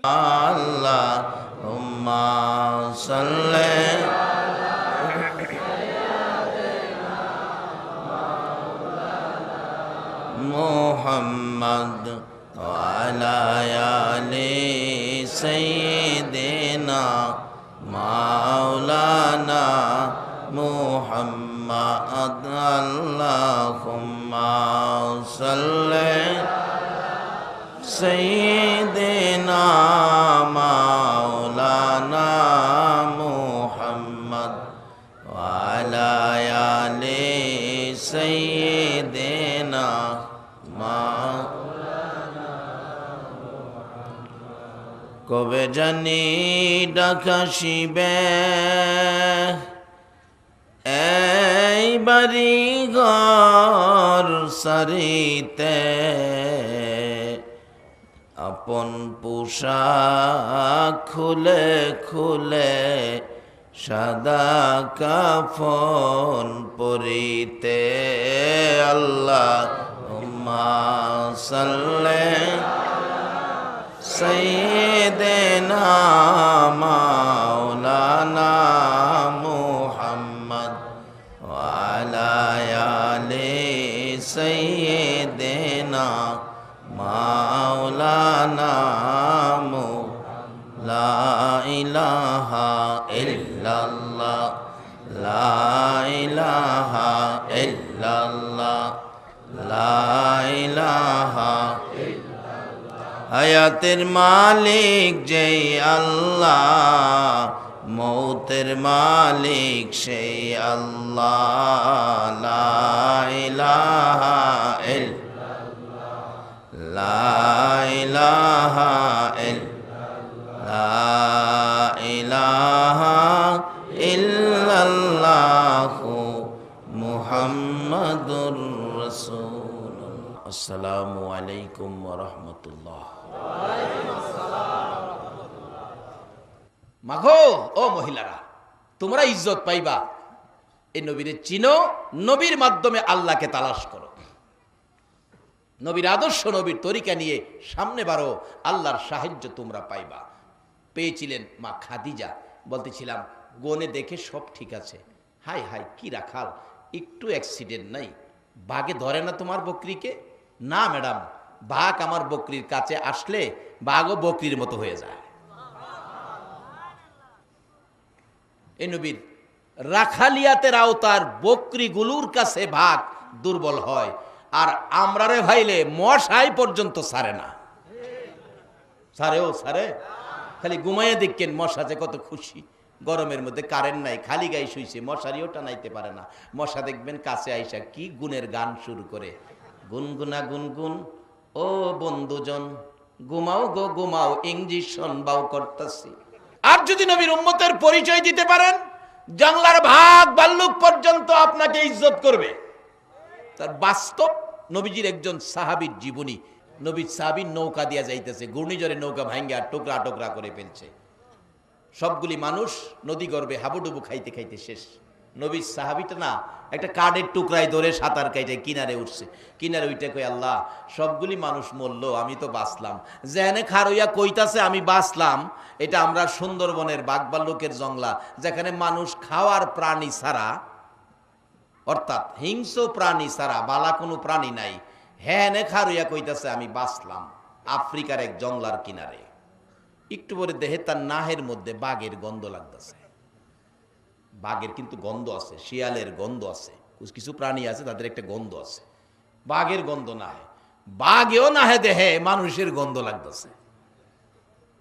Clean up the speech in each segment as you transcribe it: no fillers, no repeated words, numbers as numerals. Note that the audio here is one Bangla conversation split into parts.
আল্লাহুম্মা সাল্লি মুহাম্মদ ওয়া আলা আলি সাইয়্যিদিনা মাওলানা মুহাম্মদ আল্লাহুম্মা সাল্লি সাইয়্যিদিনা মাওলানা মুহাম্মদ ওয়া আলা আলি সাইয়্যিদিনা কবে জানি ডাকাশিবে এই বাড়ি ঘর সারিতে আপন পোশাক খুলে খুলে সাদা কাফন পরিতে আল্লাহুম্মা সাল্লি সাইয়্যিদিনা মাওলানা মুহাম্মদ ওয়া আলা আলি সাইয়্যিদিনা মাওলানা লা ইলাহা ইল্লাল্লাহ লা ইলাহা ইল্লাল্লাহ লা ইলাহা হায়াতের মালিক যেই আল্লাহ মৌতের মালিক সেই আল্লাহ লা ইলাহা ইল্লাল্লাহ লা ইলাহা ইল্লাল্লাহ লা ইলাহা ইল্লাল্লাহ মুহাম্মাদুর রাসূলুল্লাহ। আসসালামু আলাইকুম ওয়া রাহমাতুল্লাহ। মাগো ও মহিলারা, তোমরা ইজ্জত পাইবা এই নবীরে চিনো, নবীর মাধ্যমে আল্লাহকে তালাশ করো, নবীর আদর্শ নবীর তরিকা নিয়ে সামনে বাড়ো, আল্লাহর সাহায্য তোমরা পাইবা। পেয়েছিলেন মা খাদিজা, বলতেছিলাম গনে দেখে সব ঠিক আছে, হাই হাই কি রাখাল, একটু অ্যাক্সিডেন্ট নাই, বাঘে ধরে না তোমার বকরিকে? না ম্যাডাম, বাঘ আমার বকরির কাছে আসলে বাঘও বকরির মতো হয়ে যায়। এই নবীর রাখালিয়াতের আওতার বকরিগুলোর কাছে ভাগ দুর্বল হয়, আর আমরারে ভাইলে মশাই পর্যন্ত সারে না। সারেও সারে, খালি ঘুমাইয়ে দেখেন মশা যে কত খুশি, গরমের মধ্যে কারেন্ট নাই, খালি গায়ে শুইছে, মশারিও টানাইতে পারে না। মশা দেখবেন কাছে আইসা কি গুনের গান শুরু করে, গুনগুনা গুনগুন ও বন্ধুজন ঘুমাও গো ঘুমাও, ইঞ্জেকশন বাও করতেছি। আর যদি নবীর উম্মতের পরিচয় দিতে পারেন, জঙ্গলার ভাগ ভাল্লুক পর্যন্ত আপনাকে ইজ্জত করবে। তার বাস্তব নবীজির একজন সাহাবীর জীবনী। নবীর সাহাবীর নৌকা দিয়া যাইতেছে, ঘূর্ণিঝড়ে নৌকা ভাঙ্গা টুকরা টুকরা করে ফেলছে, সবগুলি মানুষ নদী গর্ভে হাবুডুবু খাইতে খাইতে শেষ। নবীর সাহাবীটা না একটা কাঠের টুকরায় ধরে সাঁতার কাইটে কিনারে উঠছে, কিনারে উঠে কই আল্লাহ সবগুলি মানুষ মরলো, আমি তো বাঁচলাম। যেখানে খারইয়া কইতাছে আমি বাঁচলাম, এটা আমরা সুন্দরবনের বাঘভাল্লুকের জঙ্গলা, যেখানে মানুষ খাওয়ার প্রাণী ছাড়া, অর্থাৎ হিংস্র প্রাণী ছাড়া বালা কোনো প্রাণী নাই, হ্যাঁ খারইয়া কইতাছে আমি বাঁচলাম, আফ্রিকার এক জঙ্গলার কিনারে। একটু পরে দেহে তার নাহের মধ্যে বাঘের গন্ধ লাগতেছে। বাঘের কিন্তু গন্ধ আছে, শিয়ালের গন্ধ আছে, কিছু প্রাণী আছে তাদের একটা গন্ধ আছে, বাঘের গন্ধ নাহে, বাঘেও নাহে দেহে মানুষের গন্ধ লাগতেছে।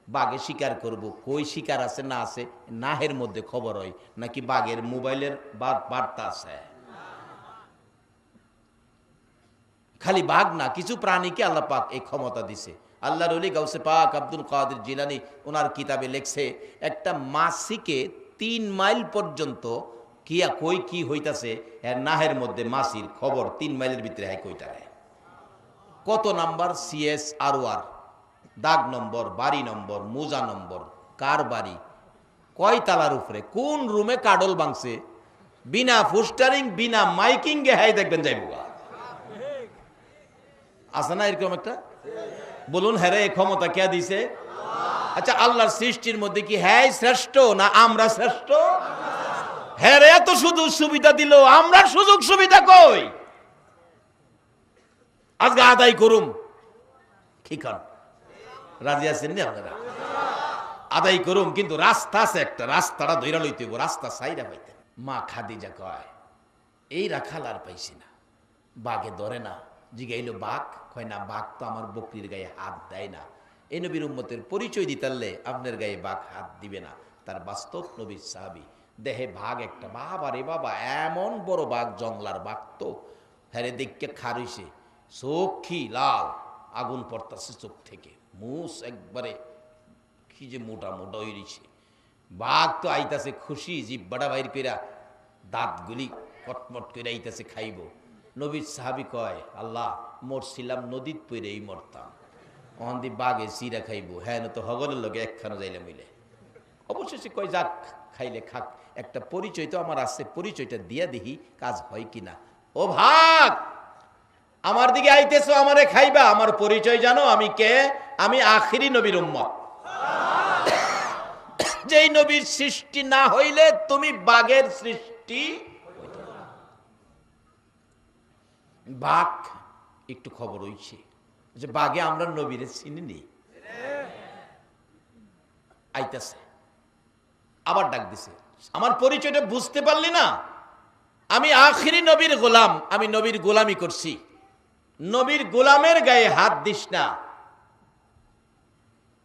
বাঘে শিকার করব, কই শিকার আছে না আছে নাহের মধ্যে খবর হয় নাকি বাঘের মোবাইলের বার্তা আছে? খালি বাঘ না, কিছু প্রাণীকে আল্লাহ পাক এই ক্ষমতা দিছে। আল্লাহর ওলি গাউসে পাক আব্দুল কাদের জিলানী ওনার কিতাবে লেখছে, একটা মাছিকে 3 মাইল পর্যন্ত কিয়া কই কি হইতাছে এর নাহের মধ্যে মাছির খবর 3 মাইলের ভিতরে হয় কইতারে। কত নাম্বার সিএস আর দাগ নম্বর, বাড়ি নম্বর, মোজা নম্বর, কার বাড়ি, কয় তালার উপরে, কোন রুমে কাডল ভাঙছে, বিনা পোস্টারিং বিনা মাইকিং গে হাই দেখবেন যাইব। আছে না এরকম একটা? বলুন হ্যাঁ রে, ক্ষমতা কে দিছে? আচ্ছা, আল্লাহর সৃষ্টির মধ্যে কি হ্যাঁ শ্রেষ্ঠ না আমরা শ্রেষ্ঠ? হ্যাঁ, এত সুযোগ সুবিধা দিল, আমরা সুযোগ সুবিধা কই? আজকে আদায় করুম, কি কারণ? রাজি আছেন না আপনারা? আদায় করুম, কিন্তু রাস্তা আছে একটা, রাস্তাটা ধইরা লইতে হইব, রাস্তা সাইরা পাইতে। মা খাদিজা কয়, এই রাখাল আর পাইছি না, বাঘে ধরে না। জিগাইলো বাঘ? কয় না, বাঘ তো আমার বকরির গায়ে হাত দেয় না। এই নবীর উম্মতের পরিচয় দিতারলে আপনার গায়ে বাঘ হাত দিবে না। তার বাস্তব নবীর সাহাবী, দেহে বাঘ একটা। বাবা রে বাবা, এমন বড় বাঘ, জংলার বাঘ তো। হ্যারে দেখকে খারিছে, চোখি লাল, আগুন পড়তাছে চোখ থেকে, মুস একবারে কি যে মোটা মোটা হইছে। বাঘ তো আইতাছে খুশি, জিব্বাটা বাইর কইরা দাঁতগুলি কটমট করে আইতাছে খাইব। নবীর সাহাবী কয়, আল্লাহ, মরছিলাম নদীত পইরেই মরতাম, অন্দি বাঘে চিরা খাইব। হ্যাঁ, তো হগলের লগে একখানো যাইলে মিলে। অবশেষে কয়, যাক, খাইলে খাক, একটা পরিচয় তো আমার আছে, পরিচয়টা দিয়া দেখি কাজ হয় কিনা। ও ভাগ, আমার দিকে আইতেছো, আমারে খাইবা, আমার পরিচয় জানো আমি কে? আমি আখিরি নবীর উম্মত। যেই নবীর সৃষ্টি না হইলে তুমি বাঘের সৃষ্টি। বাঘ একটু খবর হইছে যে বাঘে আমরা নবীরে চিনি নি, আইতাছে, আবার ডাক দিছে, আমার পরিচয়টা বুঝতে পারলি না? আমি আখিরি নবীর গোলাম, আমি নবীর গোলামি করছি, নবীর গোলামের গায়ে হাত দিস না।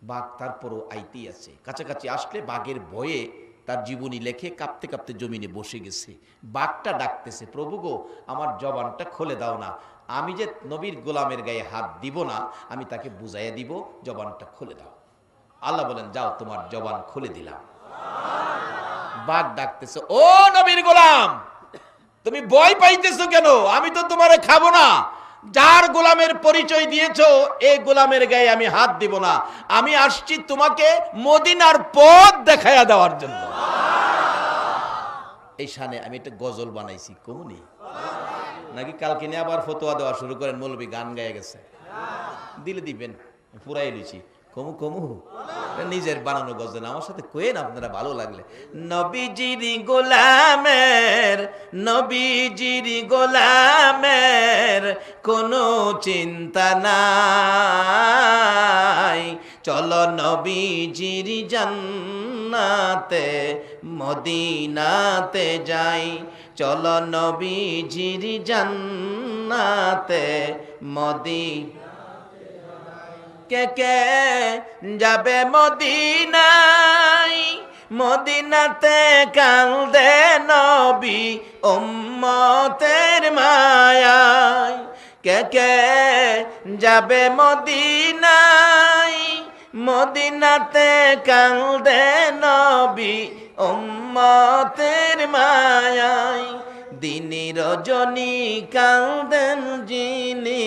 বাঘ তারপরও আইতেই আছে, কাছাকাছি আসলে বাঘের ভয়ে তার জীবনী লেখে কাঁপতে কাঁপতে জমিনে বসে গেছে। বাঘটা ডাকতেছে, প্রভু গো, আমার জবানটা খুলে দাও না, আমি যে নবীর গোলামের গায়ে হাত দিব না, আমি তাকে বুঝাইয়া দিব, জবানটা খুলে দাও। আল্লাহ বলেন, যাও, তোমার জবান খুলে দিলাম। বাঘ ডাকতেছে, ও নবীর গোলাম, তুমি ভয় পাইতেছো কেন? আমি তো তোমারে খাবো না, যার গোলামের পরিচয় দিয়েছো এই গোলামের গায়ে আমি হাত দিব না, আমি আসছি তোমাকে মদিনার পথ দেখাইয়া দেওয়ার জন্য। এই শানে আমি একটা গজল বানাইছি, কমুনি নাকি? কালকে নিয়ে আবার ফতোয়া দেওয়া শুরু করেন, মৌলবী গান গায়ে গেছে, দিলে দিবেন, পুরাই লইছি। কমু কমু, নিজের বানানো গজল, আমার সাথে কোয়েন আপনারা, ভালো লাগলে। নবীজির গোলামের, নবীজির গোলামের কোনো চিন্তা নাই, চলো নবীজির জান্নাতে মদিনাতে যাই, চলো নবীজির জান্নাতে মদিনা। কে কে যাবে মদিনায়, মদিনাতে কান্দে নবী উম্মতের মায়ায়। কে কে যাবে মদিনায়, মদিনাতে কান্দে নবী উম্মতের মায়ায়। দিনী রজনী কান্দেন যিনি,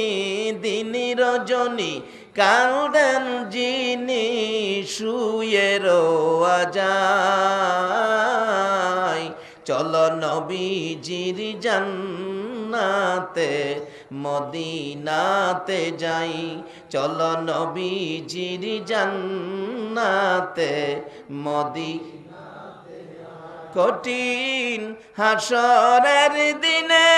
দিনী রজনী কান্দেন যিনি, শুয়ে রোয়া যায়, চলো নবীজির জান্নাতে মদিনাতে যাই, চলো নবীজির জান্নাতে মদিনাতে। কঠিন হাসরের দিনে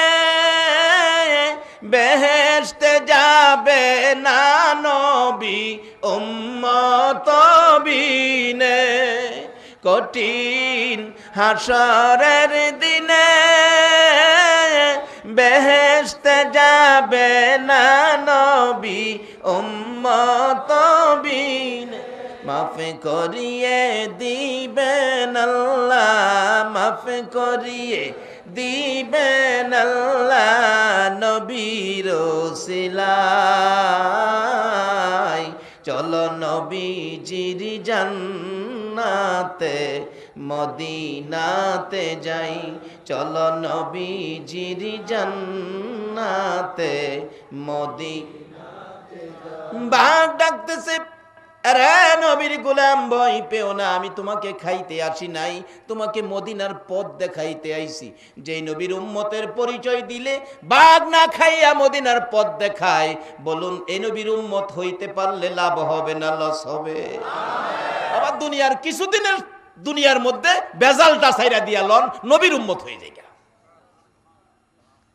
বেহেশতে যাবে না নবী উম্মত বিনে, কঠিন হাসরের দিনে বেহেশতে যাবে না নবী উম্মত বিনে। মাফ করিয়ে দিবেন আল্লাহ, মাফ করিয়ে দিবেন আল্লাহ নবীর ওসিলায়, চলো নবীজির জান্নাতে মদিনাতে যাই, চলো নবীজির জান্নাতে মদিনাতে। বাঘ ডাকতেছে, আরে নবীর গোলাম, ভয় পেও না, আমি তোমাকে খাইতে আসি নাই, তোমাকে মদিনার পথ দেখাইতে আইছি। যেই নবীর উম্মতের পরিচয় দিলে বাঘ না খাইয়া মদিনার পথ দেখায়, বলুন এই নবীর উম্মত হইতে পারলে লাভ হবে না লস হবে? দুনিয়ার কিছুদিনের দুনিয়ার মধ্যে বেজালটা ছাইরা দিয়া লন, নবীর উম্মত হয়ে যায়।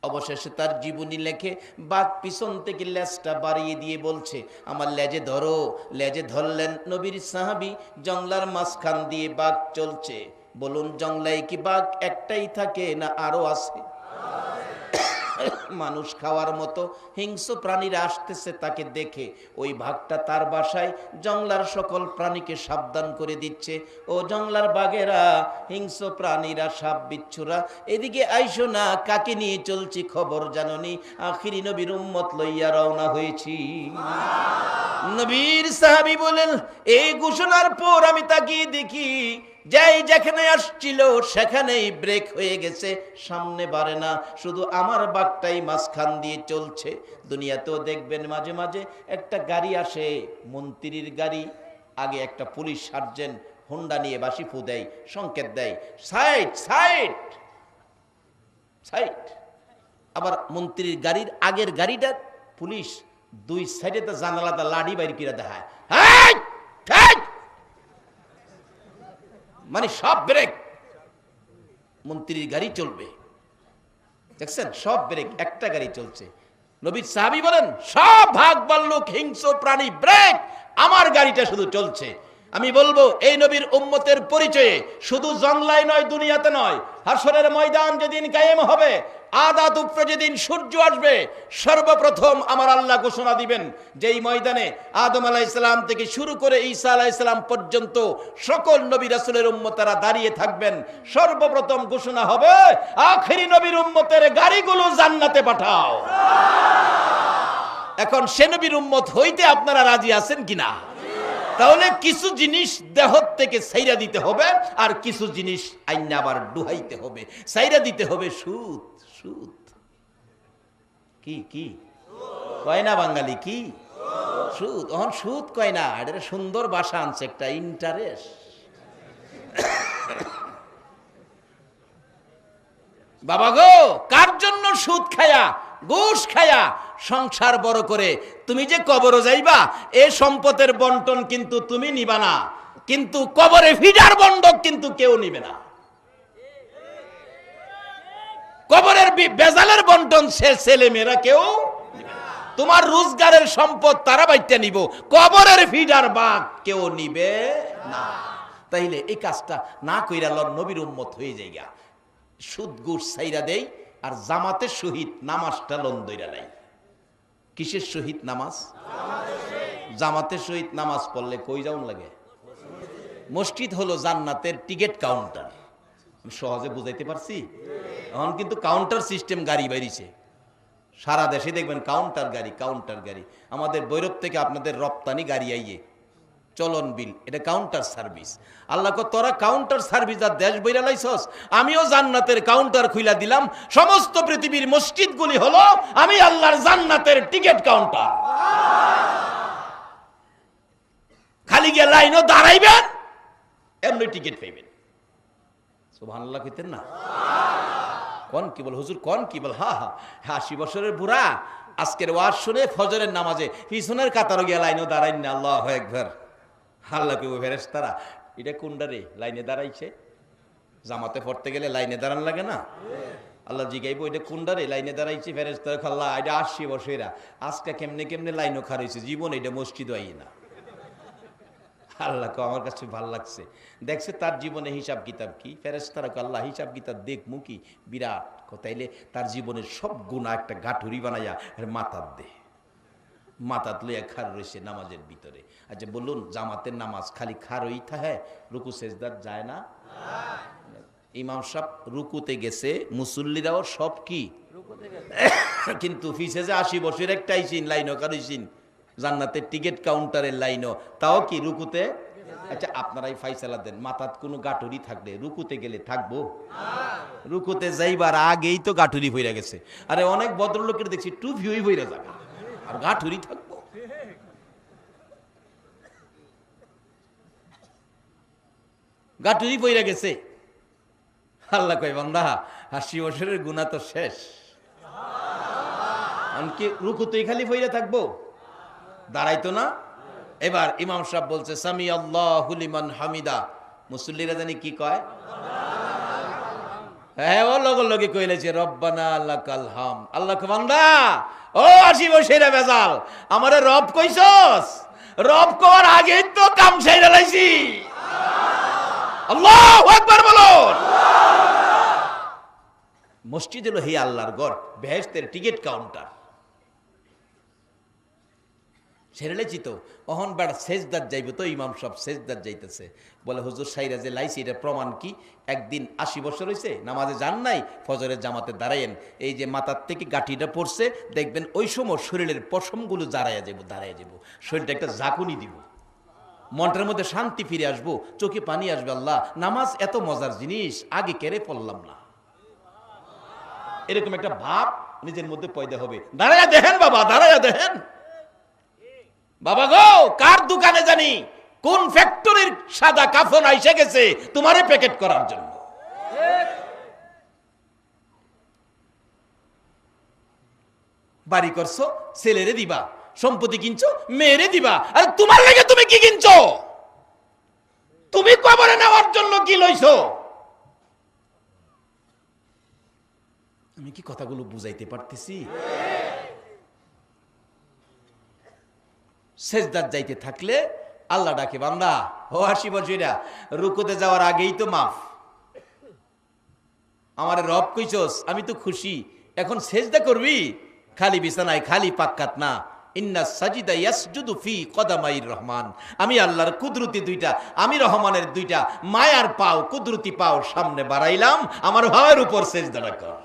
অবশেষে তার জীবনী লেখে বাঘ পিছন থেকে লেজটা বাড়িয়ে দিয়ে বলছে, আমার লেজে ধরো। লেজে ধরলেন নবীর সাহাবী, জংলার মাঝখান দিয়ে বাঘ চলছে। বলুন, জংলায় কি বাঘ একটাই থাকে না আরো আছে? মানুষ খাওয়ার মতো হিংস্র প্রাণীরা আসতেছে, তাকে দেখে ওই বাঘটা তার বাসায় জংলার সকল প্রাণীকে সাবধান করে দিচ্ছে, ও জংলার বাঘেরা, হিংস্র প্রাণীরা, সাপ বিচ্ছুরা, এদিকে আইসো না, কাকে নিয়ে চলছি খবর জাননি, আখিরি নবীর উম্মত লইয়া রওনা হয়েছি। নবীর সাহাবী বলেন, এই ঘোষণার পর আমি তাকিয়ে দেখি যাই যেখানে আসছিল সেখানেই ব্রেক হয়ে গেছে, সামনে বাড়ে না, শুধু আমার বাঘটাই মাঝখান দিয়ে চলছে। দুনিয়াতেও দেখবেন মাঝে মাঝে একটা গাড়ি আসে, মন্ত্রীর গাড়ি, আগে একটা পুলিশ সার্জেন্ট হোন্ডা নিয়ে বাঁশি ফু দেয়, সংকেত দেয়, সাইড সাইড সাইড। আবার মন্ত্রীর গাড়ির আগের গাড়িটা পুলিশ দুই সাইডে তো জানালাটা লাঠি বাইর করে দেখায়, মানে সব ব্রেক, মন্ত্রীর গাড়ি চলবে, দেখছেন সব ব্রেক, একটা গাড়ি চলছে। নবীর সাহাবী বলেন, সব ভাগ ভাল্লুক হিংস্র প্রাণী ব্রেক, আমার গাড়িটা শুধু চলছে। আমি বলবো, এই নবীর উম্মতের পরিচয়ে শুধু জংলায় নয়, দুনিয়াতে নয়, হাশরের ময়দান যেদিন কায়েম হবে, আদাত উপরে যেদিন সূর্য আসবে, সর্বপ্রথম আমার আল্লাহ ঘোষণা দিবেন, যেই ময়দানে আদম আলাইহিস সালাম থেকে শুরু করে ঈসা আলাইহিস সালাম পর্যন্ত সকল নবী রাসূলের উম্মতেরা দাঁড়িয়ে থাকবেন। সর্বপ্রথম ঘোষণা হবে, আখেরি নবীর উম্মতের গাড়িগুলো জান্নাতে পাঠাও। এখন সে নবীর উম্মত হইতে আপনারা রাজি আছেন কিনা? তাহলে কিছু জিনিস দেহ থেকে ছাইরা দিতে হবে, আর কিছু জিনিস আইনা আবার ডুহাইতে হবে। ছাইরা দিতে হবে সুদ, সুদ কি কি কয় না বাঙালি, কি সুদ? অহন সুদ কয় না, এটা সুন্দর ভাষা আনছে একটা, ইন্টারেস্ট। বাবা গো, কার জন্য সুদ খায়া, ঘুষ খায়া সংসার বড় করে তুমি যে কবরে যাইবা, এ সম্পদের বন্টন কিন্তু তুমি নিবা না, কিন্তু কবরে ফিডার বন্ধক কিন্তু কেউ নিবে না। কবরের বেজালের বন্টন ছেলে মেয়েরা কেউ নিবে না। তোমার রোজগারের সম্পদ তারা বাইতে নিব, কবরের ফিডার বাঘ কেউ নিবে না। তাইলে এই কাজটা না কইরা নবীর উম্মত হয়ে যাইগা, সুদ ঘুষ ছাইরা দেই, আর জামাতের শহীদ নামাজটা লন্দইরা নাই। কিসের শহীদ নামাজ? জামাতের শহীদ নামাজ পড়লে কই যাওন লাগে? মসজিদ হলো জান্নাতের টিকিট কাউন্টার। সহজে বুঝাইতে পারছি? এখন কিন্তু কাউন্টার সিস্টেম গাড়ি বেরিয়েছে সারা দেশে, দেখবেন কাউন্টার গাড়ি, কাউন্টার গাড়ি। আমাদের বৈরব থেকে আপনাদের রপ্তানি গাড়ি আইয়ে চলন বিল, এটা কাউন্টার সার্ভিস। আল্লাহ কো, তোরা কাউন্টার সার্ভিস আর দেশ বইরা লাইছস, আমিও জান্নাতের কাউন্টার খুইলা দিলাম। সমস্ত পৃথিবীর মসজিদগুলি হলো আমি আল্লাহর জান্নাতের টিকিট কাউন্টার। খালি গিয়ে লাইনও দাঁড়াইবেন, এমনি টিকিট পাইবেন। সুবহানাল্লাহ কইতেন না? কোন কি বল হুজুর, কোন কি বল? হা হা, 80 বছরের বুড়া আজকের ওয়াজ শুনে ফজরের নামাজে পিছনের কাতারও গিয়া লাইনও দাঁড়াইন না। আল্লাহু আকবার। আল্লাহ কইব, ফেরেশতারা এটা কোনটারে লাইনে দাঁড়াইছে? জামাতে পড়তে গেলে লাইনে দাঁড়ান লাগে না? আল্লাহ জিগাইব, এটা কোনটারে লাইনে দাঁড়াইছে? ফেরেশতারা আল্লাহ, এটা 80 বছরেরা আজকে কেমনে কেমনে লাইনও খারাইছে, জীবন এটা মসজিদ আই না। আল্লাহ কো, আমার কাছে ভালো লাগছে, দেখছে তার জীবনে হিসাব কিতাব কি। ফেরেশতারা কো, আল্লাহ হিসাব কিতাব দেখমু কি? বিরাট। তাইলে তার জীবনের সব গুনাহ একটা গাঠুরি বানাইয়া মাথার দে, মাথাত লইয়া খার রয়েছে নামাজের ভিতরে। আচ্ছা বলুন, জামাতের নামাজ খালি খারই থাকে, রুকু সেজদার যায় না? ইমাম সাহেব রুকুতে গেছে, মুসল্লিরাও সব কি কিন্তু ফিসে যে 80 বছর একটা আইসিন, লাইনও কারইছিন জান্নাতের টিকিট কাউন্টারের লাইনও, তাও কি রুকুতে? আচ্ছা আপনারাই ফাইসালা দেন, মাথাত কোনো গাঠুরি থাকলে রুকুতে গেলে থাকবো? রুকুতে যাইবার আগেই তো গাঠুরি হইয়া গেছে। আরে অনেক ভদ্রলোকের দেখছি টুপি হই হইয়া যাবে, আর গাঠুরি থাকবো? গাঠুরি পইরা গেছে। আল্লাহ কয়, বান্দা 80 বছরের গুনাহ তো শেষ, কি রুকুতেই খালি পইরা থাকবো? দাঁড়াইতো না? এবার ইমাম সাহেব বলছে সামি আল্লাহু লিমান হামিদা, মুসল্লিরা জানি কি কয়, হ্যাঁ ও লগে কইলেছে রব্বানা লাকাল হাম। আল্লাহ কে বান্দা ও আসি বসেরা বেজাল, আমারে রব কইছস, রব কর আগেই তো কাম সাইরা লাইছি। আল্লাহু আকবার বলুন। মসজিদ হলো হে আল্লাহর ঘর, বেহেশতের টিকিট কাউন্টার। ছেড়েছি তো অহন বেড়া সেজদার যাইব, তো ইমাম সব সেজদার যাইতেছে, বলে হুজুর সাইরা যে লাইছি এটা প্রমাণ কি? একদিন 80 বছর হয়েছে নামাজে যান নাই, ফজরের জামাতে দাঁড়ায়েন, এই যে মাথার থেকে গাঠিটা পড়ছে দেখবেন ওই সময় শরীরের পশমগুলো দাঁড়াইয়া যাব, শরীরটা একটা জাকুনি দিব, মনটার মধ্যে শান্তি ফিরে আসবো, চোখে পানি আসবে। আল্লাহ নামাজ এত মজার জিনিস, আগে কেড়ে পড়লাম না, এরকম একটা ভাব নিজের মধ্যে পয়দা হবে। দাঁড়াইয়া দেখেন বাবা, দাঁড়াইয়া দেখেন বাবা গো, কার দোকানে জানি কোন ফ্যাক্টরির সাদা কাফন আইসে গেছে তোমারে প্যাকেট করার জন্য। বাড়ি করছো ছেলেরে দিবা, সম্পত্তি কিনছো মেয়েরে দিবা, আর তোমার লাগে তুমি কি কিনছো? তুমি কবরে নেওয়ার জন্য কি লইছো? আমি কি কথাগুলো বুঝাইতে পারতেছি? সেজদার যাইতে থাকলে আল্লাহ ডাকে বান্দা ও 80 বছরা, রুকুতে যাওয়ার আগেই তো মাফ, আমার রব কইছস, আমি তো খুশি, এখন সেজদা করবি খালি বিছানায়, খালি পাক্কাত না। ইন্না সাজিদা ইয়াসজুদু ফি কদামাইর রহমান, আমি আল্লাহর কুদরতি দুইটা, আমি রহমানের দুইটা মায়ার পাও, কুদরতি পাও সামনে বাড়াইলাম, আমার ভাবের উপর সেজদাটা কর।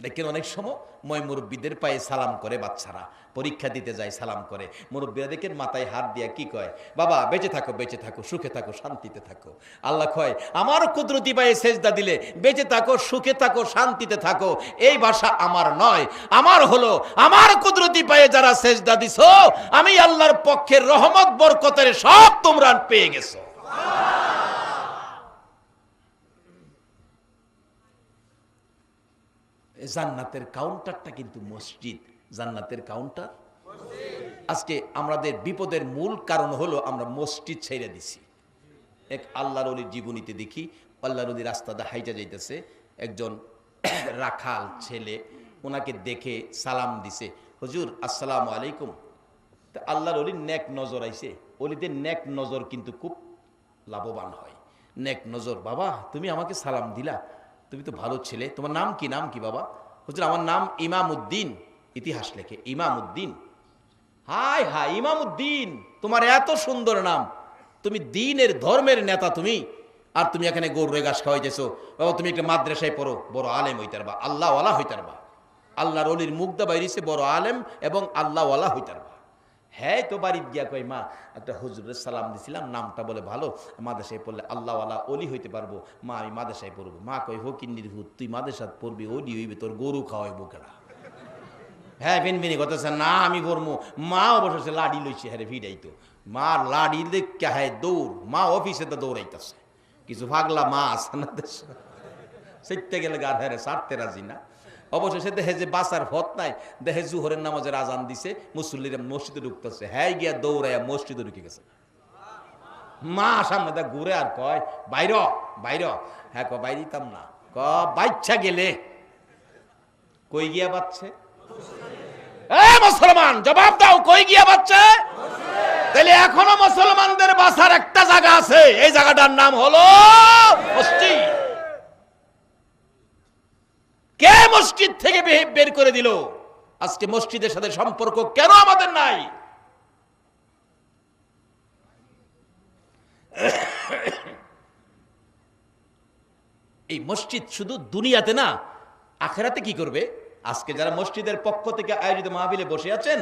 দেখেন অনেক সময় ময় মুরব্বীদের পায়ে সালাম করে, বাচ্চারা পরীক্ষা দিতে যায় সালাম করে, মুরব্বীরা দেখেন মাথায় হাত দিয়া কি কয়, বাবা বেঁচে থাকো, বেঁচে থাকো, সুখে থাকো, শান্তিতে থাকো। আল্লাহ কয় আমার কুদরতি পায়ে সেজদা দিলে বেঁচে থাকো, সুখে থাকো, শান্তিতে থাকো, এই ভাষা আমার নয়, আমার হলো আমার কুদরতি পায়ে যারা সেজদা দিছো, আমি আল্লাহর পক্ষের রহমত বরকতের সব তোমরা পেয়ে গেছো। জান্নাতের কাউন্টারটা কিন্তু মসজিদ, জান্নাতের কাউন্টার। আজকে আমাদের বিপদের মূল কারণ হলো আমরা মসজিদ ছেড়ে দিছি। এক আল্লাহর ওলির জীবনীতে দেখি, আল্লাহর ওলি রাস্তাটা হাইটা যাইতেছে, একজন রাখাল ছেলে ওনাকে দেখে সালাম দিছে, হুজুর আসসালামু আলাইকুম। তা আল্লাহর ওলির নেক নজর আইছে, ওলিদের নেক নজর কিন্তু খুব লাভবান হয়। নেক নজর, বাবা তুমি আমাকে সালাম দিলা, তুমি তো ভালো ছেলে, তোমার নাম কি? নাম কি বাবা? হুজুর আমার নাম ইমাম উদ্দিন। ইতিহাস লেখে ইমাম উদ্দিন। হায় হায় ইমাম উদ্দিন, তোমার এত সুন্দর নাম, তুমি দ্বীনের ধর্মের নেতা তুমি, আর তুমি এখানে গরুরে ঘাস খাওয়াইতেছো। বাবা তুমি একটা মাদ্রাসায় পড়ো, বড় আলেম হইতারবা, আল্লাহওয়ালা হইতারবা। আল্লাহর ওলির মুগ্ধা বাইরিছে বড় আলেম এবং আল্লাহওয়ালা হইতারবা। হ্যাঁ তো বাড়ির গিয়া কই মা একটা হুজুরের সালাম দিছিলাম, নামটা বলে ভালো, মাদ্রাসায় পড়লে আল্লাহওয়ালা অলি হইতে পারবো। মা আমি মাদ্রাসায় পড়বো। মা কই হকিন্নির হুত, তুই মাদ্রাসাত পড়বি, অলি হইবে, তোর গরু খাওয়াইবো কেনা? হ্যাঁ ফিনফিনি কথা না আমি পড়বো। মা অবশ্য লাড়ি লইছে, হ্যাঁ ভিড়াইতো, মা লাড়ি দেখে হ্যাঁ দৌড়, মা অফিসে তো দৌড়াইতেছে। কিছু ভাগলা মা আছে না দেশ, সেটতে গেলে গা হ্যাঁ সারতে রাজি না। অবশেষে দেখে যে বাসার ফত নাই, দেখে জুহরের নামাজের আজান দিছে, মুসল্লিরা মসজিদে ঢুকতেছে, হ্যাঁ গিয়া দৌড়াইয়া মসজিদে ঢুকে গেছে। মা সামনে দা ঘুরে আর কয় বাইর বাইর। হ্যাঁ ক বাইর দিতাম না, ক বাচ্চা গেলে কই গিয়া বাচ্চে? মুসলমান জবাব দাও, কই গিয়া বাচ্চা? তাহলে এখনো মুসলমানদের বাসার একটা জায়গা আছে, এই জায়গাটার নাম হলো মসজিদ। কে মসজিদ থেকে বের করে দিল? আজকে মসজিদের সাথে সম্পর্ক কেন আমাদের নাই? এই মসজিদ শুধু দুনিয়াতে না, আখেরাতে কি করবে? আজকে যারা মসজিদের পক্ষ থেকে আয়োজিত মাহফিলে বসে আছেন,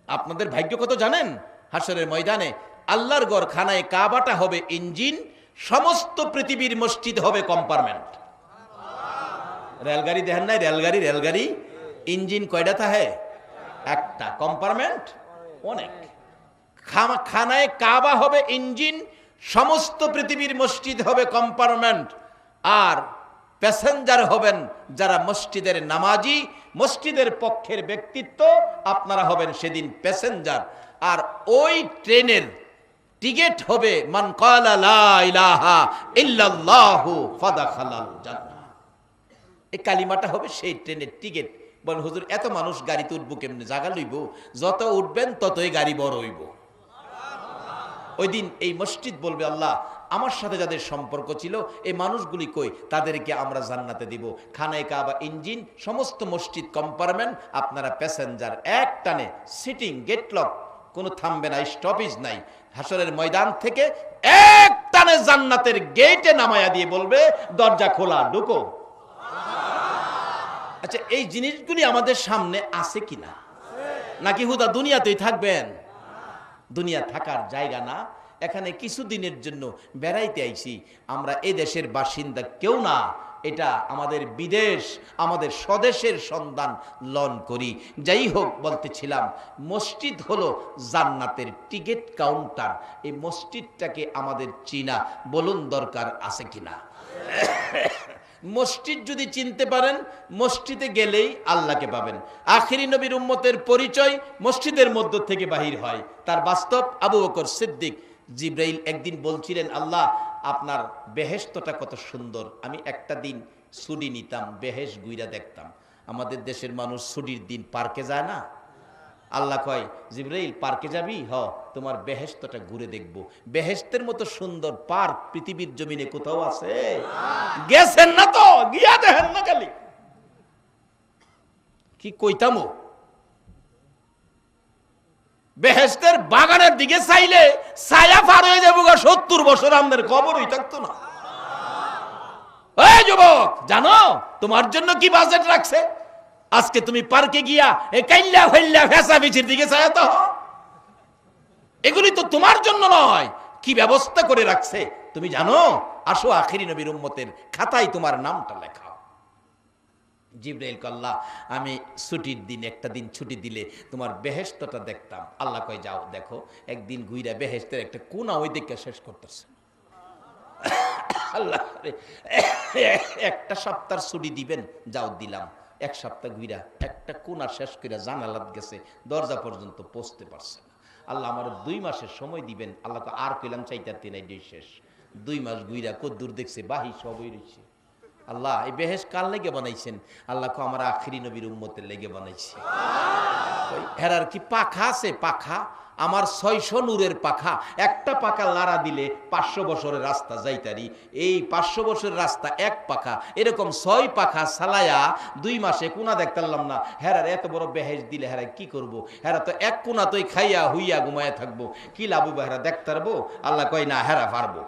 আপনাদের ভাগ্য কত জানেন? হাশরের ময়দানে আল্লাহর ঘর খানায় কাবাটা হবে ইঞ্জিন, সমস্ত পৃথিবীর মসজিদ হবে কম্পার্টমেন্ট। রেলগাড়ি দেখেন নাই? রেলগাড়ি ইঞ্জিন কয়টা থাকে? একটা। কম্পার্টমেন্ট অনেক। খানায় কাবা হবে ইঞ্জিন, সমস্ত পৃথিবীর মসজিদ হবে কম্পার্টমেন্ট। আর প্যাসেঞ্জার হবেন যারা মসজিদের নামাজি, মসজিদের পক্ষের ব্যক্তিত্ব, আপনারা হবেন সেদিন প্যাসেঞ্জার। আর ওই ট্রেনের টিকিট হবে মান ক্বালা লা ইলাহা ইল্লাল্লাহু ফাদাখালাল জান্নাহ। এই কালিমাটা হবে সেই ট্রেনের টিকিট। বলেন হুজুর এত মানুষ গাড়িতে উঠবো কেমনে, জায়গা লইব? যত উঠবেন ততই গাড়ি বড় হইব। ওই দিন এই মসজিদ বলবে আল্লাহ আমার সাথে যাদের সম্পর্ক ছিল এই মানুষগুলি কই, তাদেরকে আমরা জান্নাতে দিব। খানায়ে কাবা ইঞ্জিন, সমস্ত মসজিদ কম্পার্টমেন্ট, আপনারা প্যাসেঞ্জার, এক টানে সিটিং, গেট লক, কোনো থামবে না, স্টপেজ নাই। হাসরের ময়দান থেকে এক টানে জান্নাতের গেটে নামায়া দিয়ে বলবে দরজা খোলা, ঢুকো। আচ্ছা, এই জিনিসগুলি আমাদের সামনে আছে কিনা? নাকি হুদা দুনিয়াতেই থাকবেন? দুনিয়া থাকার জায়গা না, এখানে কিছুদিনের জন্য বেড়াইতে আইছি। আমরা এই দেশের বাসিন্দা কেউ না, এটা আমাদের বিদেশ, আমাদের স্বদেশের সন্ধান লন করি। যাই হোক, বলতেছিলাম মসজিদ হলো জান্নাতের টিকিট কাউন্টার। এই মসজিদটাকে আমাদের চিনা, বলুন দরকার আছে কিনা? মসজিদ যদি চিনতে পারেন, মসজিদে গেলেই আল্লাহকে পাবেন। আখিরি নবীর উম্মতের পরিচয় মসজিদের মধ্য থেকে বাহির হয়। তার বাস্তব আবু বকর সিদ্দিক। জিব্রাইল একদিন বলছিলেন, আল্লাহ আপনার বেহেশতটা কত সুন্দর। আমি একটা দিন ছুটি নিতাম, বেহেশ গুইরা দেখতাম। আমাদের দেশের মানুষ ছুটির দিন পার্কে যায় না? আল্লাহ কয় জিব্রাইল পার্কে যাবি? হ, তোমার বেহেশতটা ঘুরে দেখবো। বেহেশতের মতো সুন্দর পার্ক পৃথিবীর জমিনে কোথাও আছে? গেছেন না তো, গিয়া দেখেন না খালি। কি কইতামো, বেহেশতের বাগানের দিকে চাইলে ছায়া পার হয়ে যাবো, 70 বছর আমাদের খবরই থাকতো না। এই যুবক, জানো তোমার জন্য কি বাজেট রাখছে? আজকে তুমি পার্কে গিয়া এই কাইল্লা ফাইল্লা ফেসা ফিচির দিকে চায় তো, এগুলি তো তোমার জন্য নয়। কি ব্যবস্থা করে রাখছে তুমি জানো? আসো আখিরি নবীর উম্মতের খাতায় তোমার নামটা লেখাও। জিব্রাইল কল্লা আমি ছুটির দিন একটা দিন ছুটি দিলে তোমার বেহেশতটা দেখতাম। আল্লাহ কয় যাও দেখো। একদিন ঘুইরা বেহেশতের একটা কোনা ওই দিকে শেষ করতেছে। আল্লাহ একটা সপ্তাহ ছুটি দিবেন, যাও দিলাম। এক সপ্তাহ ঘুরা একটা কোনা শেষ করে জানালাত গেছে, দরজা পর্যন্ত পৌঁছতে পারছে না। আল্লাহ আমার 2 মাসের সময় দিবেন। আল্লাহ আর কইলাম চাইতার তিন শেষ। 2 মাস ঘুরা কদ্দূর দেখছে, বাহি সবই রয়েছে। আল্লাহ এই বেহেশ কার লেগে বানাইছেন? আল্লাহ কো আমার আখিরি নবীর উম্মতের লেগে বানাইছে। হেরার কি পাখা আছে? পাখা আমার 600 নূরের পাখা। একটা পাখা লাড়া দিলে 500 বছরের রাস্তা যাইতারি। এই 500 বছরের রাস্তা এক পাখা, এরকম 6 পাখা চালায়া 2 মাসে কোনা দেখতাম না। হেরার এত বড় বেহেশ দিলে হেরা কি করব? হেরা তো এক কোনা তোই খাইয়া হুইয়া ঘুমায়া থাকবো, কি লাভ? হেরা দেখতে পারবো? আল্লাহ কয় না, হেরা পারবো।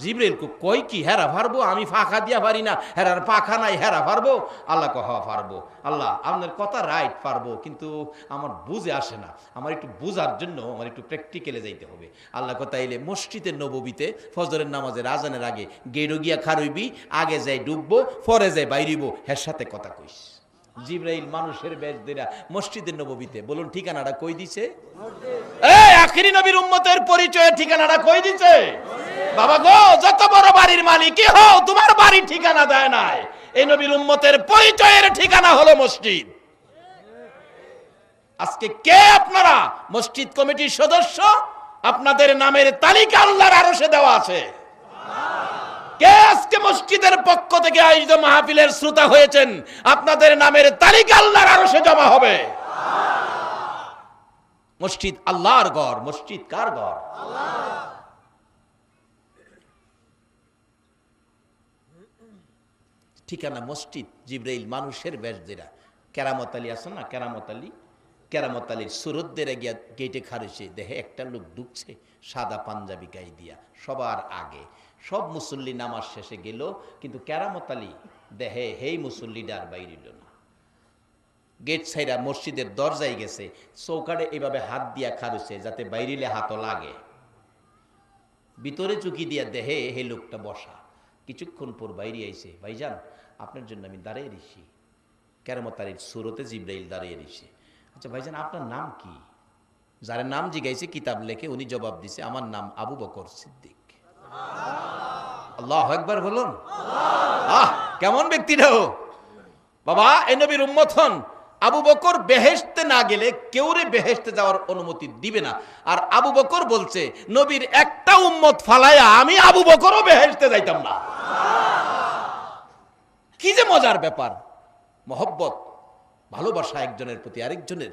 জিব্রাইল কই কি হেরা পারবো? আমি ফাঁকা দিয়া পারি না, হেরার পাখা নাই, হেরা পারবো? আল্লাহ কহ পারবো। আল্লাহ আপনার কথা রাইট, পারবো, কিন্তু আমার বুঝে আসে না। আমার একটু বুঝার জন্য আমার একটু প্র্যাকটিক্যালে যাইতে হবে। আল্লাহ কথা এলে মসজিদের নববীতে ফজরের নামাজের আজানের আগে গেড়ো গিয়া খারইবি, আগে যাই ডুববো, পরে যাই বাইরিব, হের সাথে কথা কইস। জিব্রাইল মানুষের বেশ দেরা মসজিদের নববীতে। বলুন ঠিকানাটা কই দিছে? এই আখিরি নবীর উম্মতের পরিচয়ের ঠিকানাটা কই দিছে? বাবা গো, যত বড় বাড়ির মালিকই হও, তোমার বাড়ির ঠিকানা দেয় নাই। এই নবীর উম্মতের পরিচয়ের ঠিকানা হলো মসজিদ। আজকে কে আপনারা? মসজিদ কমিটির সদস্য, আপনাদের নামের তালিকা আল্লাহর আরশে দেওয়া আছে। কে আজকে মসজিদের পক্ষ থেকে আয়োজিত মাহফিলের শ্রোতা হয়েছেন, আপনাদের নামের তালিকা আল্লাহর আরশে জমা হবে। মসজিদ আল্লাহর ঘর। মসজিদ কার ঘর? ঠিকানা মসজিদ। জিব্রাইল মানুষের বেশ দেরা। কেরামত আলী আছে না, কেরামত আলী, কেরামত আলীর সুরতদের গিয়া গেটে খারেছে, দেখে একটা লোক ঢুকছে সাদা পাঞ্জাবি গায়ে দিয়া, সবার আগে। সব মুসল্লি নামাজ শেষে গেল, কিন্তু কেরামত আলী দেহে হেই মুসল্লিটা আর বাইরিল না। গেট ছাইরা মসজিদের দরজায় গেছে, চৌকাটে এভাবে হাত দিয়া খারুছে যাতে বাইরিলে হাতও লাগে। ভিতরে চুকি দিয়া দেহে হে লোকটা বসা। কিছুক্ষণ পর বাইরে আইছে, ভাইজান আপনার জন্য আমি দাঁড়িয়ে রইছি। কেরামত আলীর সুরতে জিব্রাইল দাঁড়িয়ে রইছে। আচ্ছা ভাইজান আপনার নাম কি? যার নাম জিগাইছে কিতাব লেখে, উনি জবাব দিছে আমার নাম আবু বকর সিদ্দিক। আল্লাহু আকবার বলুন। কেমন ব্যক্তিটাও! বাবা এই নবীর উম্মত হন। আবু বকর বেহেশতে না গেলে কেউরে বেহেশতে যাওয়ার অনুমতি দিবে না। আর আবু বকর বলছে নবীর একটা উম্মত ফালায়া আমি আবু বকরও বেহেশতে যাইতাম না। কি যে মজার ব্যাপার, মহব্বত, ভালোবাসা একজনের প্রতি আরেকজনের।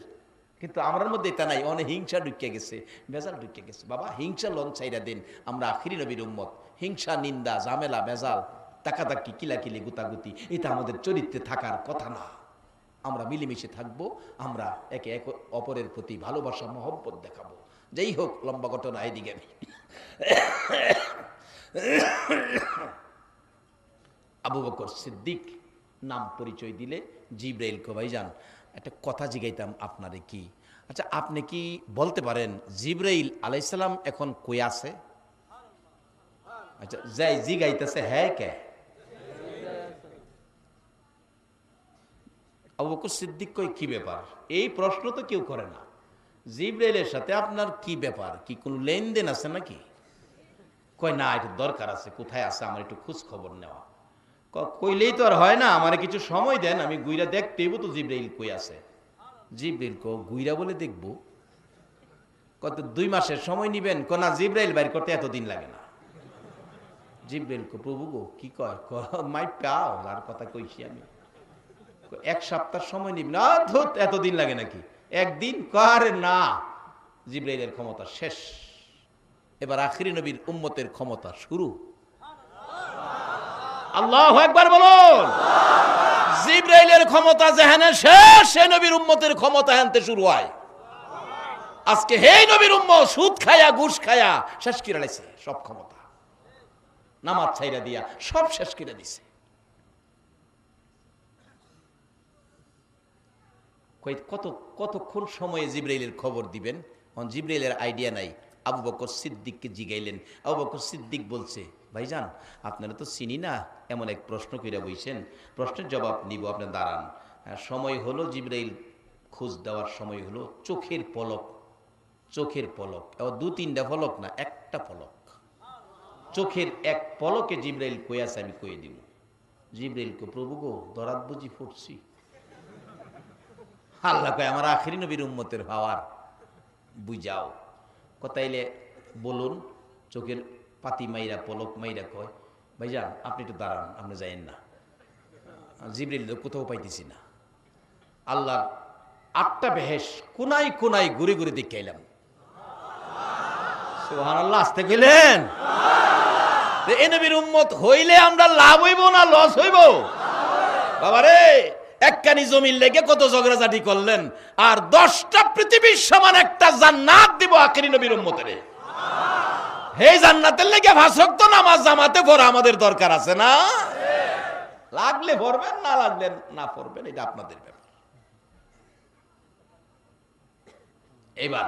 কিন্তু আমার মধ্যে এটা নাই, অনেক হিংসা ঢুকিয়ে গেছে, বেজাল ঢুকিয়ে গেছে। বাবা হিংসা লঞ্চাইরা দিন, আমরা আখিরি নবীর উম্মত। হিংসা, নিন্দা, ঝামেলা, বেজাল, তাকাতাকি, কিলাকিলি, গুতাগুতি এটা আমাদের চরিত্রে থাকার কথা না। আমরা মিলেমিশে থাকবো, আমরা একে অপরের প্রতি ভালোবাসা, মহব্বত দেখাবো। যেই হোক, লম্বা ঘটনা, এদিকে আমি আবু বকর সিদ্দিক নাম পরিচয় দিলে জিব্রাইল কো ভাইজান একটা কথা জিগাইতাম আপনারে, কি আচ্ছা আপনি কি বলতে পারেন জিব্রাইল আলাইহিস সালাম এখন কই আছে? আচ্ছা যাই জিগাইতেছে, হ্যাঁ কে? আবু বকর সিদ্দিক কই কি ব্যাপার? এই প্রশ্ন তো কেউ করে না। জিব্রাইলের সাথে আপনার কি ব্যাপার, কি কোনো লেনদেন আছে নাকি? কয় না, একটু দরকার আছে। কোথায় আছে আমার একটু খোঁজ খবর নেওয়া। কইলেই তো আর হয় না, আমার কিছু সময় দেন, আমি গুইরা দেখতেইব তো জিব্রাইল কই আছে। জিব্রাইল কো গুইরা বলে দেখবো? কত 2 মাসের সময় নিবেন? কো না, জিব্রাইল বাইর করতে এতদিন লাগে না। জিব্রাইল কো প্রভু গো কি কয়? মাই পাও আর কথা কইছি আমি। 1 সপ্তাহ সময় নিব না, ধুত এতদিন লাগে নাকি? একদিন? কারে না, জিব্রাইলের ক্ষমতা শেষ। এবার আখিরি নবীর উম্মতের ক্ষমতা শুরু। আল্লাহু আকবার বলুন। জিব্রাইলের ক্ষমতা যেখানে শেষ, সে নবীর উম্মতের ক্ষমতা হানতে শুরু হয়। আজকে হে নবীর উম্মত সুদ খায়া, ঘুষ খায়া শেষ করে লাইছে সব ক্ষমতা, নামাজ ছাইরা দিয়া সব শেষ করে দিছে। কতক্ষণ সময়ে জিব্রাইলের খবর দিবেন? জিব্রাইলের আইডিয়া নাই। আবু বকর সিদ্দিককে জিগাইলেন। আবু বকর সিদ্দিক বলছে, ভাইজান আপনারা তো চিনি না, এমন এক প্রশ্ন কইরা বইছেন, প্রশ্নের জবাব নিব, আপনি দাঁড়ান। সময় হলো, জিব্রাইল খোঁজ দেওয়ার সময় হলো। চোখের পলক, চোখের পলক, 2-3টা পলক না, একটা পলক। চোখের এক পলকে জিব্রাইল কই আছে আমি কয়ে দিব। জিব্রাইল কো প্রভু গো দরাত বুঝি ফুটছি। আল্লাহ কয় আমার আখিরি নবীর উম্মতের হওয়ার বুঝাও। কথাইলে বলুন, চোখের পাতি মাইরা, পলক মাইরা কয়, ভাইজান আপনি একটু দাঁড়ান, আপনি যাইেন না। জিব্রাইল কোথাও পাইতেছি না। আল্লাহর 8টা বেহেশ কোনায় কোনায় ঘুরে ঘুরে দেখে এলাম। সুবহানাল্লাহ, আসতে গেলেন। এ নবীর উম্মত হইলে আমরা লাভ হইব না লস হইব? বাবারে, একখানি জমির লেগে কত ঝগড়াঝাটি করলেন, আর 10টা পৃথিবীর সমান একটা জান্নাত দিব আখিরি নবীর উম্মতের। হে জান্নাতের লেগে 5 ওয়াক্ত নামাজ জামাতে পড়া আমাদের দরকার আছে না? লাগলে পড়বেন, না লাগলে না পড়বেন, এটা আপনাদের ব্যাপার। এবার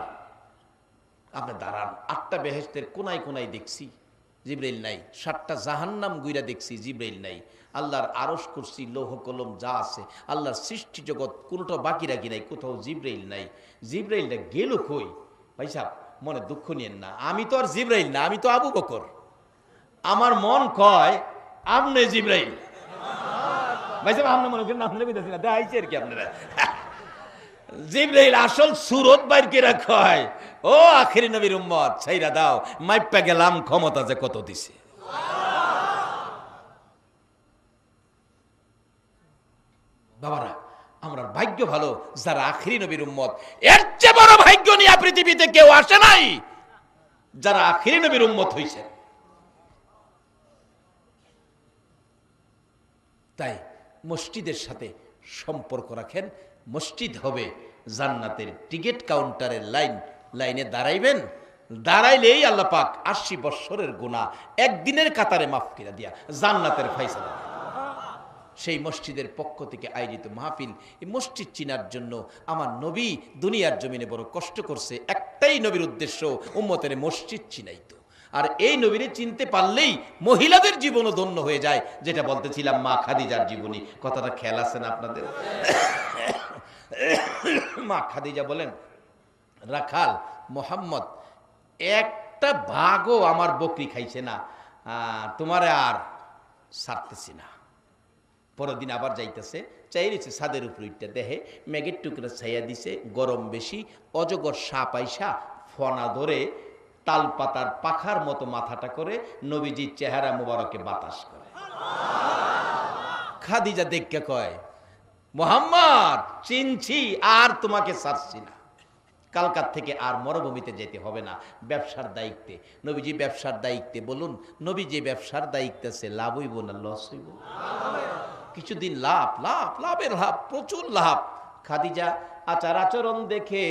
আপনি দাঁড়ান। 8টা বেহেশতের কোনায় কোনায় দেখছি, জিব্রাইল নাই। 7টা জাহান্নাম গুইরা দেখছি, জিব্রাইল নাই। আল্লাহর আরশ, কুরসি, লৌহ কলম যা আছে, আল্লাহর সৃষ্টি জগৎ কোনোটা বাকি রাখি নাই, কোথাও জিব্রাইল নাই। জিব্রাইলটা গেল কই? ভাই সাহেব মনে দুঃখ নিয়েন না, আমি তো আর জিব্রাইল না, আমি তো আবু বকর। আমার মন কয় আপনি জিব্রাইল। ভাই সাহেব আপনি মনে করেন আপনারা কইতাছি না, দেখাইছে আর কি আপনারা। জিব্রাইল আসল সুরত বাইর করে কয়, ও আখিরি নবীর উম্মত ছাইরা দাও, মাইপা গেলাম ক্ষমতা যে কত দিছে। বাবারা, আমরা ভাগ্য ভালো যারা আখিরি নবীর উম্মত। এর চেয়ে বড় ভাগ্য নিয়ে পৃথিবীতে কেউ আসে নাই যারা আখিরি নবীর উম্মত হইছে। তাই মসজিদের সাথে সম্পর্ক রাখেন। মসজিদ হবে জান্নাতের টিকিট কাউন্টারের লাইনে দাঁড়াইবেন। দাঁড়াইলেই আল্লাহ পাক 80 বৎসরের গুনাহ একদিনের কাতারে মাফ করে দিয়া জান্নাতের ফায়সালা। সেই মসজিদের পক্ষ থেকে আয়োজিত মাহফিল। এই মসজিদ চিনার জন্য আমার নবী দুনিয়ার জমিনে বড় কষ্ট করছে। একটাই নবীর উদ্দেশ্য, উম্মতের মসজিদ চিনাইতো। আর এই নবীরে চিনতে পারলেই মহিলাদের জীবনও ধন্য হয়ে যায়, যেটা বলতেছিলাম মা খাদিজার জীবনী। কথাটা খেয়াল আছে না আপনাদের? মা খাদিজা বলেন, রাখাল মোহাম্মদ একটা ভাগও আমার বকরি খাইছে না, তোমারে আর ছাড়তেছি না। পরের দিন আবার যাইতেছে, চাইছে ছাদের উপর উঠতে, দেখে মেঘের টুকরা ছাইয়া দিছে, গরম বেশি, অজগর সাপ আইসা ফনা ধরে তাল পাতার পাখার মতো মাথাটা করে নবীজির চেহারা মোবারকে বাতাস করে। খাদিজা দেখকে কয়, মুহাম্মদ চিনছি, আর তোমাকে ছাড়ছি না, কালকার থেকে আর মরুভূমিতে যেতে হবে না, ব্যবসার দায়িত্বে। নবীজি ব্যবসার দায়িত্বে, বলুন নবী যে ব্যবসার দায়িত্বে আছে, লাভ হইব না লস হইব? কিছুদিন লাভ, লাভের লাভ, প্রচুর লাভ। খাদিজা আচার আচরণ দেখে,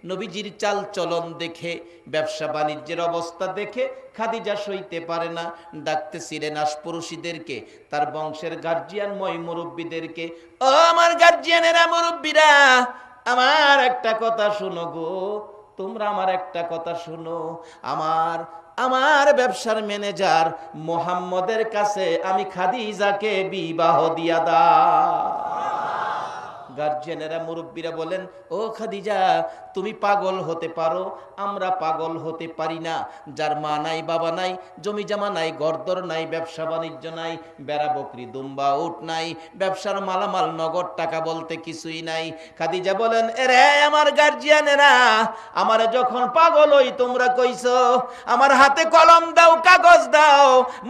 নবীজির চাল চলন দেখে, ব্যবসা বাণিজ্যের অবস্থা দেখে খাদিজা সইতে পারে না। ডাকতেছিলেন আশপড়শিদেরকে, তার বংশের গার্জিয়ান ময় মুরব্বীদেরকে, ও আমার গার্জিয়ানেরা, মুরব্বীরা, আমার একটা কথা শুনো গো, তোমরা আমার একটা কথা শুনো। আমার ব্যবসার ম্যানেজার মোহাম্মদের কাছে আমি খাদিজাকে বিবাহ দিয়া দাও। গার্জিয়ানেরা, মুরব্বীরা বলেন, ও খাদিজা, তুমি পাগল হতে পারো, আমরা পাগল হতে পারি না। যার মা নাই, বাবা নাই, জমি জমা নাই, গরদর নাই, ব্যবসা বাণিজ্য নাই, বেড়া বকরি দুম্বা উট নাই, ব্যবসার মালামাল নগদ টাকা বলতে কিছুই নাই। খাদিজা বলেন, এরে আমার গার্জিয়ানেরা, আমার যখন পাগল হই তোমরা কইছো, আমার হাতে কলম দাও, কাগজ দাও,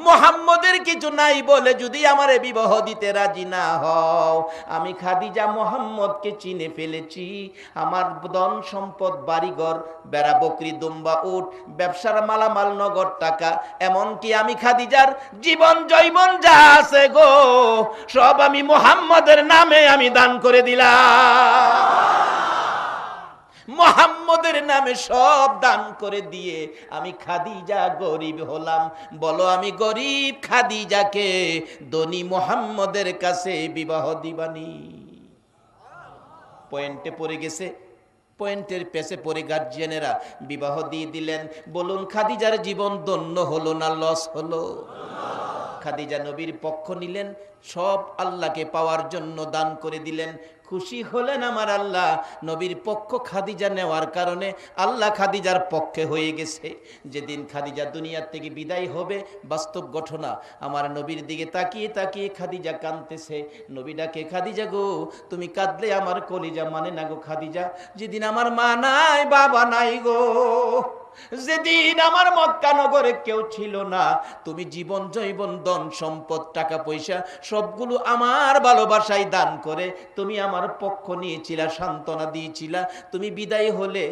মোহাম্মদের কিছু নাই বলে যদি আমারে বিবাহ দিতে রাজি না হও, আমি খাদিজা মোহাম্মদকে চিনে ফেলেছি। আমার ধন সম্পদ, বাড়িঘর, বেড়া বকরি দুম্বা উট, ব্যবসার মালামাল নগদ টাকা, এমনকি আমি খাদিজার জীবন জৈবন যা আছে গো, সব আমি মোহাম্মদের নামে আমি দান করে দিলাম। মোহাম্মদের নামে সব দান করে দিয়ে আমি খাদিজা গরিব হলাম। বলো, আমি গরিব খাদিজাকে ধনী মোহাম্মদের কাছে বিবাহ দিবানি? পয়েন্টে পড়ে গেছে, পয়েন্টের পেছে পড়ে গার্জিয়ানেরা বিবাহ দিয়ে দিলেন। বলুন খাদিজার জীবন ধন্য হলো না লস হলো? খাদিজা নবীর পক্ষ নিলেন, সব আল্লাহকে পাওয়ার জন্য দান করে দিলেন। খুশি হলেন আমার আল্লাহ, নবীর পক্ষ খাদিজা নেওয়ার কারণে আল্লাহ খাদিজার পক্ষে হয়ে গেছে। যেদিন খাদিজা দুনিয়ার থেকে বিদায় হবে, বাস্তব ঘটনা, আমার নবীর দিকে তাকিয়ে তাকিয়ে খাদিজা কাঁদতেছে। নবী ডাকে, খাদিজা গো, তুমি কাঁদলে আমার কলিজা মানে না গো খাদিজা। যেদিন আমার মা নাই, বাবা নাই গো, যেদিন আমার মক্কা নগরে কেউ ছিল না, তুমি জীবন জৈবন ধন সম্পদ টাকা পয়সা সবগুলো আমার ভালোবাসায় দান করে তুমি আমার পক্ষ নিয়েছিলা, সান্ত্বনা দিয়েছিলা। তুমি বিদায় হলে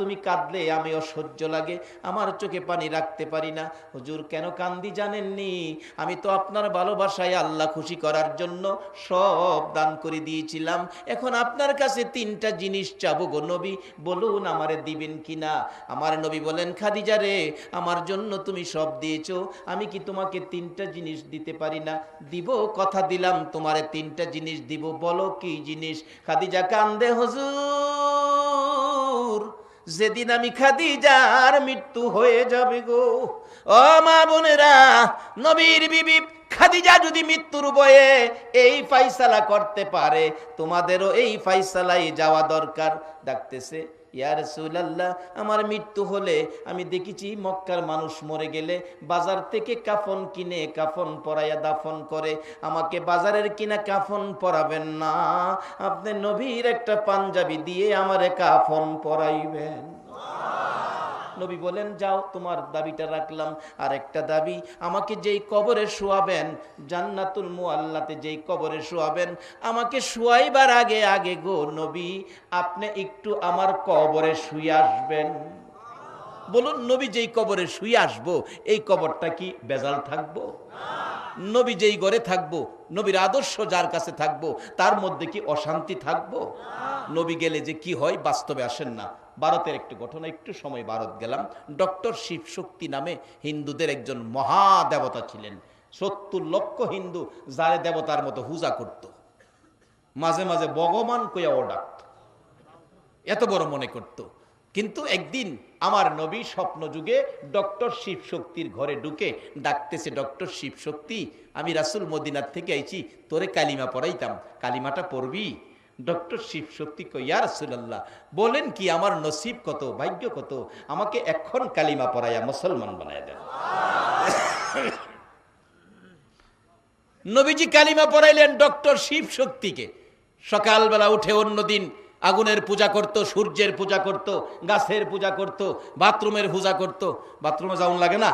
তুমি কাঁদলে আমি অসহ্য লাগে, আমার চোখে পানি রাখতে পারি না। হুজুর কেন কান্দি জানেননি? আমি তো আপনার ভালোবাসায় আল্লাহ খুশি করার জন্য সব দান করে দিয়েছিলাম। এখন আপনার কাছে 3টা জিনিস চাবো গো নবী, বলুন আমারে দিবেন কিনা? আমার নবী বলেন, খাদিজা রে, আমার জন্য তুমি সব দিয়েছো, আমি কি তোমাকে 3টা জিনিস দিতে পারি না? দিব, কথা দিলাম তোমারে 3টা জিনিস দিব, বলো কি জিনিস? খাদিজা কান্দে, হুজুর যেদিন আমি খাদিজার মৃত্যু হয়ে যাবে গো, ও মা বোনেরা, নবীর বিবি খাদিজা যদি মৃত্যুর ভয়ে এই ফাইসালা করতে পারে, তোমাদেরও এই ফাইসালাই যাওয়া দরকার। ডাকতেছে, ইয়া রাসূলুল্লাহ, আমার মৃত্যু হলে আমি দেখেছি মক্কার মানুষ মরে গেলে বাজার থেকে কাফন কিনে কাফন পরাইয়া দাফন করে, আমাকে বাজারের কিনা কাফন পরাবেন না, আপনি নবীর একটা পাঞ্জাবি দিয়ে আমারে কাফন পরাইবেন। নবী বলেন, যাও, তোমার দাবিটা রাখলাম। আর একটা দাবি, আমাকে যেই কবরে শোয়াবেন, জান্নাতুল মুআল্লাতে যেই কবরে শোয়াবেন, আমাকে শোয়াইবার আগে আগে গো নবী, আপনি একটু আমার কবরে শুয়ে আসবেন। বলুন, নবী যেই কবরে শুয়ে আসবো, এই কবরটা কি বেজাল থাকবো? নবী যেই ঘরে থাকবো, নবীর আদর্শ যার কাছে থাকবো, তার মধ্যে কি অশান্তি থাকবো? নবী গেলে যে কি হয়, বাস্তবে আসেন না। ভারতের একটি ঘটনা, একটু সময় ভারত গেলাম। ডক্টর শিব শক্তি নামে হিন্দুদের একজন মহাদেবতা ছিলেন। 70 লক্ষ হিন্দু যারে দেবতার মতো পূজা করত, মাঝে মাঝে ভগবান কইয়া ও ডাকত, এত বড় মনে করত। কিন্তু একদিন আমার নবী স্বপ্ন যুগে ডক্টর শিব শক্তির ঘরে ঢুকে ডাকতেছে, ডক্টর শিব শক্তি, আমি রাসূল মদিনার থেকে আইছি, তোরে কালিমা পড়াইতাম, কালিমাটা পড়বি? ডক্টর শিব শক্তি কই, ইয়া রাসূলুল্লাহ, বলেন কি, আমার নসিব কত, ভাগ্য কত, আমাকে এখন কালিমা পড়াইয়া মুসলমান বানাইয়া দেন। নবীজি কালিমা পড়াইলেন ডক্টর শিব শক্তিকে। সকালবেলা উঠে অন্যদিন আগুনের পূজা করত, সূর্যের পূজা করত, গাছের পূজা করত, বাথরুমের পূজা করত। বাথরুমে যাওন লাগে না,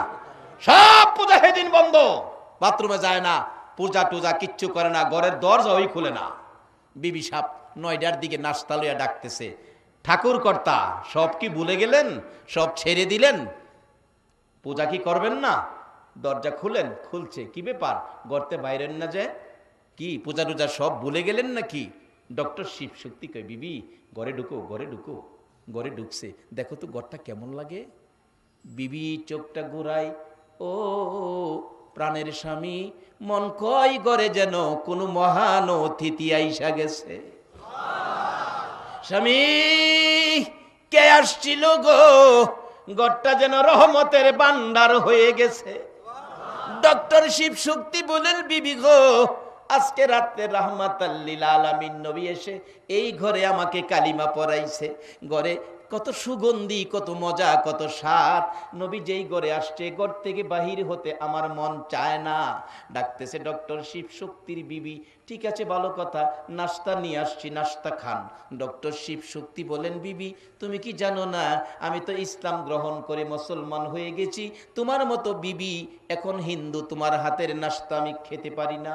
সব পূজা সেদিন বন্ধ, বাথরুমে যায় না, পূজা টুজা কিচ্ছু করে না, ঘরের দরজাই খুলে না। বিবি সাপ 9টার দিকে নাস্তা লইয়া ডাকতেছে, ঠাকুর কর্তা সব কি ভুলে গেলেন, সব ছেড়ে দিলেন, পূজা কি করবেন না? দরজা খুলেন, খুলছে, কি ব্যাপার, গর্তে বাইরেন না যে, কি পূজা টুজা সব ভুলে গেলেন নাকি? ডক্টর শিব শক্তি কয়, বিবি ঘরে ঢুকো, ঘরে ঢুকো। ঘরে ঢুকছে, দেখো তো ঘরটা কেমন লাগে। বিবি চোখটা ঘুরায়, ও প্রাণের স্বামী, মন কয় ঘরে যেন কোনো মহান অতিথি আইসা গেছে। স্বামী কে আসছিল গো, ঘরটা যেন রহমতের ভান্ডার হয়ে গেছে। ডক্টর শিব শক্তি বলেন, বিবি গো, আজকে রাতে রাহমাতাল লিল আলামিন নবী এসে এই ঘরে আমাকে কালিমা পড়াইছে। ঘরে কত সুগন্ধি, কত মজা, কত স্বাদ। নবী যেই ঘরে আসছে, ঘর থেকে বাহির হতে আমার মন চায় না। ডাকতেছে ডক্টর শিব শক্তির বিবি, ঠিক আছে ভালো কথা, নাস্তা নিয়ে আসছি, নাস্তা খান। ডক্টর শিব শক্তি বলেন, বিবি তুমি কি জানো না, আমি তো ইসলাম গ্রহণ করে মুসলমান হয়ে গেছি, তোমার মতো বিবি এখন হিন্দু, তোমার হাতের নাস্তা আমি খেতে পারি না।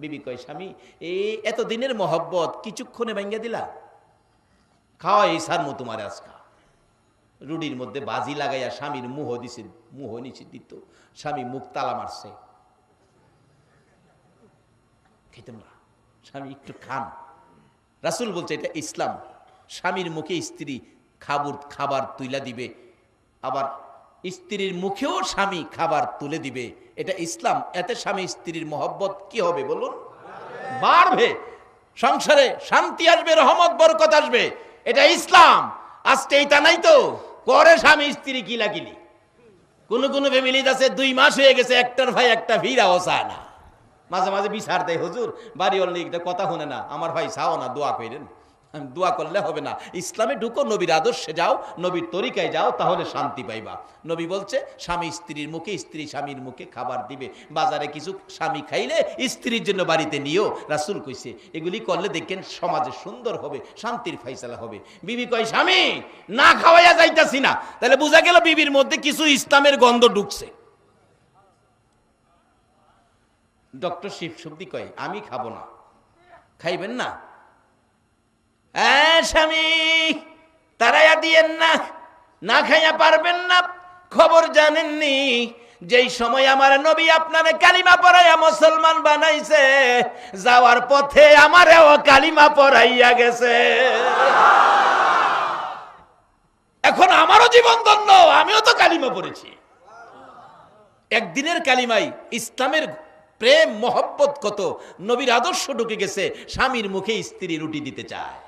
বিবি কয়, স্বামী এই এতদিনের মহব্বত কিছুক্ষণে ভাঙ্গা দিলা, খাওয়া এই সারমো তোমার আজকা। রুটির মধ্যে বাজি লাগাইয়া স্বামীর মুহ নিচে দিত, স্বামী মুখ তালা মারছে, খেতাম না, স্বামী একটু খান। রাসূল বলছে এটা ইসলাম, স্বামীর মুখে স্ত্রী খাবার তুইলা দিবে, আবার স্ত্রীর মুখেও স্বামী খাবার তুলে দিবে, এটা ইসলাম। এতে স্বামী স্ত্রীর মহব্বত কি হবে বলুন? বাড়বে, সংসারে শান্তি আসবে, রহমত বরকত আসবে, এটা ইসলাম। আজকে এইটা নাই তো, করে স্বামী স্ত্রী কিলাকিলি। কোন কোন ফ্যামিলি আছে 2 মাস হয়ে গেছে, একটার ভাই একটা ভিড়াও চায় না, মাঝে মাঝে বিচার দেয়, হুজুর বাড়ি হল কথা শুনে না, আমার ভাই চাও না, দোয়া করেন। দোয়া করলে হবে না, ইসলামে ঢুকো, নবীর আদর্শে যাও, নবীর তরিকায় যাও, তাহলে শান্তি পাইবা। নবী বলছে স্বামী স্ত্রীর মুখে, স্ত্রী স্বামীর মুখে খাবার দিবে। বাজারে কিছু স্বামী খাইলে স্ত্রীর জন্য বাড়িতে নিও, রাসূল কইছে এগুলি করলে দেখেন সমাজে সুন্দর হবে, শান্তির ফাইসালা হবে। বিবি কয়, স্বামী না খাওয়াইয়া যাইতাছি না, তাহলে বোঝা গেল বিবির মধ্যে কিছু ইসলামের গন্ধ ঢুকছে। ডক্টর শিব শক্তি কয়, আমি খাবো না। খাইবেন না? স্বামী তারাইয়া দিয়েন না, না খাইয়া পারবেন না। খবর জানেননি, যেই সময় আমার নবী আপনারে কালিমা পড়াইয়া মুসলমান বানাইছে, যাওয়ার পথে আমারেও কালিমা পড়াইয়া গেছে। এখন আমারও জীবন ধন্য, আমিও তো কালিমা পড়েছি। একদিনের কালিমাই ইসলামের প্রেম মহব্বত কত, নবীর আদর্শ ঢুকে গেছে, স্বামীর মুখে স্ত্রী রুটি দিতে চায়।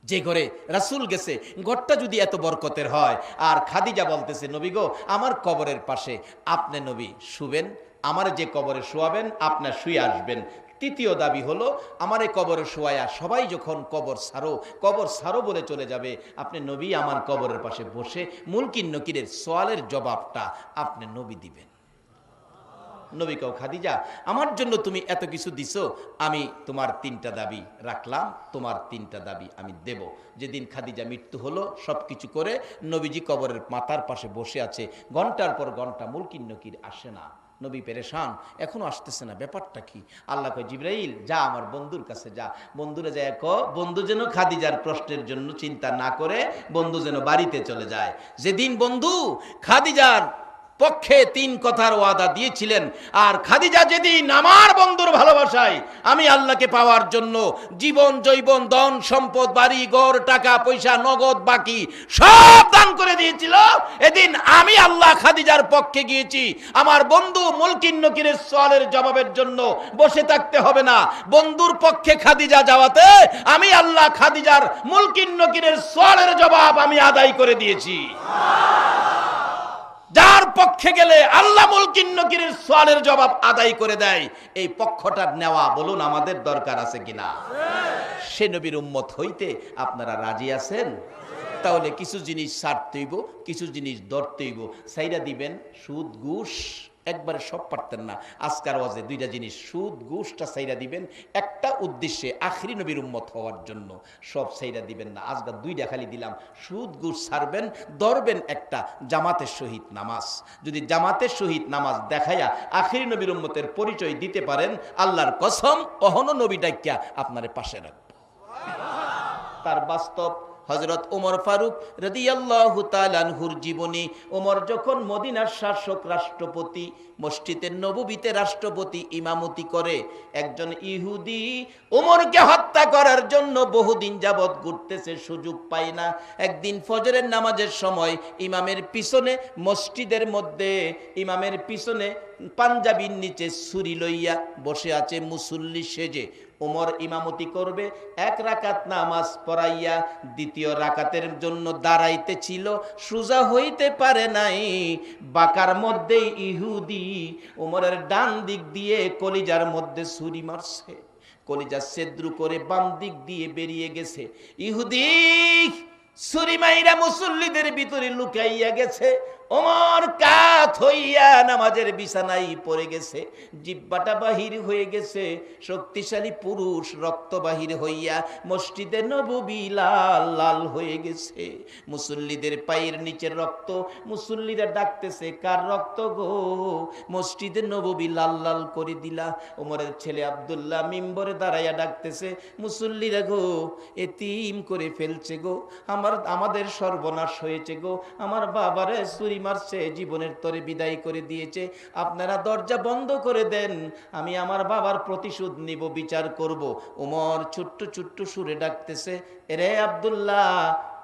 যে ঘরে রাসূল গেছে, ঘরটা যদি এত বরকতের হয়, আর খাদিজা বলতেছে, নবী গো আমার কবরের পাশে আপনি নবী শুবেন, আমার যে কবরে শোয়াবেন আপনার শুয়ে আসবেন। তৃতীয় দাবি হলো, আমার এই কবরে শোয়ায়া সবাই যখন কবর সারো বলে চলে যাবে, আপনি নবী আমার কবরের পাশে বসে মুনকির নকিরের সওয়ালের জবাবটা আপনি নবী দিবেন। নবী কও, খাদিজা আমার জন্য তুমি এত কিছু দিছো, আমি তোমার 3টা দাবি রাখলাম, তোমার 3টা দাবি আমি দেব। যেদিন খাদিজা মৃত্যু হলো, সবকিছু করে নবীজি কবরের মাথার পাশে বসে আছে, ঘন্টার পর ঘন্টা মুনকির নকির আসে না। নবী পেরেশান, এখনো আসতেছে না, ব্যাপারটা কি? আল্লাহ কয়, জিবরাইল যা আমার বন্ধুর কাছে যা, বন্ধুরে যায় বন্ধু যেন খাদিজার প্রশ্নের জন্য চিন্তা না করে, বন্ধু যেন বাড়িতে চলে যায়। যেদিন বন্ধু খাদিজার পক্ষে 3 কথার ওয়াদা দিয়েছিলেন, আর খাদিজা যেদিন আমার বন্ধুর ভালোবাসায় আমি আল্লাহকে পাওয়ার জন্য জীবন যৌবন ধন সম্পদ বাড়ি ঘর টাকা পয়সা নগদ বাকি সব দান করে দিয়েছিল, এদিন আমি আল্লাহ খাদিজার পক্ষে গিয়েছি। আমার বন্ধু মুনকির নকিরের সওয়ালের জবাবের জন্য বসে থাকতে হবে না, বন্ধুর পক্ষে খাদিজা যাওয়াতে আমি আল্লাহ খাদিজার মুনকির নকিরের সওয়ালের জবাব আমি আদায় করে দিয়েছি। যার পক্ষে গেলে আল্লাহ মুনকির নকিরের সওয়ালের জবাব আদায় করে দেয়, এই পক্ষটা নেওয়া বলুন আমাদের দরকার আছে কিনা? সে নবীর উম্মত হইতে আপনারা রাজি আছেন? তাহলে কিছু জিনিস ছাড়তে হইব, কিছু জিনিস ধরতে হইব। সাইরা দিবেন সুদ ঘুষ একবারে সব পারতেন না। আজকার ওয়াজে দুইটা জিনিস, সুদ ঘুষটা সাইরা দিবেন একটা উদ্দেশ্যে, আখরি নবীর উম্মত হওয়ার জন্য। সব সাইরা দিবেন না, আজকাল দুইটা খালি দিলাম। সুদ ঘুষ ছাড়বেন, ধরবেন একটা জামাতের সহিত নামাজ। যদি জামাতের সহিত নামাজ দেখাইয়া আখরি নবীর উম্মতের পরিচয় দিতে পারেন, আল্লাহর কসম অহনো নবী ডাকিয়া আপনারে পাশে রাখবো। তার বাস্তব হযরত ওমর ফারুক রাদিয়াল্লাহু তাআলা আনহুর জীবনী। ওমর যখন মদিনার শাসক, রাষ্ট্রপতি, মসজিদে নববীতে রাষ্ট্রপতি ইমামতি করে, একজন ইহুদি ওমরকে হত্যা করার জন্য বহুদিন যাবৎ ঘুরতেছে, সুযোগ পায় না। একদিন ফজরের নামাজের সময় ইমামের পিছনে, মসজিদের মধ্যে ইমামের পিছনে পাঞ্জাবির নিচে ছুরি লইয়া বসে আছে মুসল্লি সেজে। ওমর ইমামতি করবে, এক রাকাত নামাজ পড়াইয়া দ্বিতীয় রাকাতের জন্য দাঁড়াইতে ছিল, সোজা হইতে পারে নাই। বাকার মধ্যেই ইহুদি ওমরের ডান দিক দিয়ে কলিজার মধ্যে ছুরি মারছে, কলিজা ছেদ্র করে বাম দিক দিয়ে বেরিয়ে গেছে। ইহুদি ছুরি মাইরা মুসল্লিদের ভিতরে লুকাইয়া গেছে। ওমর কাত হইয়া নামাজের বিছানায় পড়ে গেছে, জিহ্বাটা বাহির হয়ে গেছে। শক্তিশালী পুরুষ রক্ত বাহির হইয়া মসজিদে নববী লাল লাল হয়ে গেছে। মুসল্লিদের পায়ের নিচের রক্ত, মুসল্লিরা ডাকতেছে, কার রক্ত গো? মসজিদে নববী লাল লাল করে দিলা। ওমরের ছেলে আব্দুল্লাহ মিম্বরে দাঁড়াইয়া ডাকতেছে, মুসল্লিরা গো, এতিম করে ফেলছে গো, আমাদের সর্বনাশ হয়েছে গো, আমার বাবারে ছুরি মারছে, জীবনের তরে বিদায় করে দিয়েছে, আপনারা দরজা বন্ধ করে দেন, আমি আমার বাবার প্রতিশোধ নিব, বিচার করব। ওমর ছোট্ট ছোট্ট সুরে ডাকতেছে, রে আব্দুল্লাহ,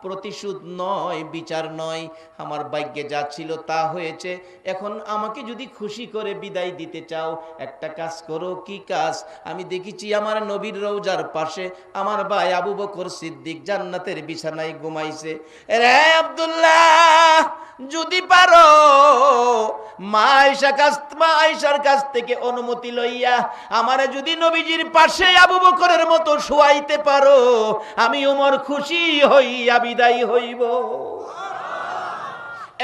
প্রতিশোধ নয়, বিচার নয়, আমার ভাগ্যে যা ছিল তা হয়েছে। এখন আমাকে যদি খুশি করে বিদায় দিতে চাও, একটা কাজ করো। কি কাজ? আমি দেখেছি আমার নবীর রওজার পাশে আমার ভাই আবু বকর সিদ্দিক জান্নাতের বিছানায় ঘুমাইছে। রে আব্দুল্লাহ, যদি পারো মা আয়েশার কাছ থেকে অনুমতি লইয়া আমারে যদি নবীজির পাশে আবু বকরের মতো শুয়াইতে পারো, আমি ওমর খুশি হইয়া বিদায় হইব।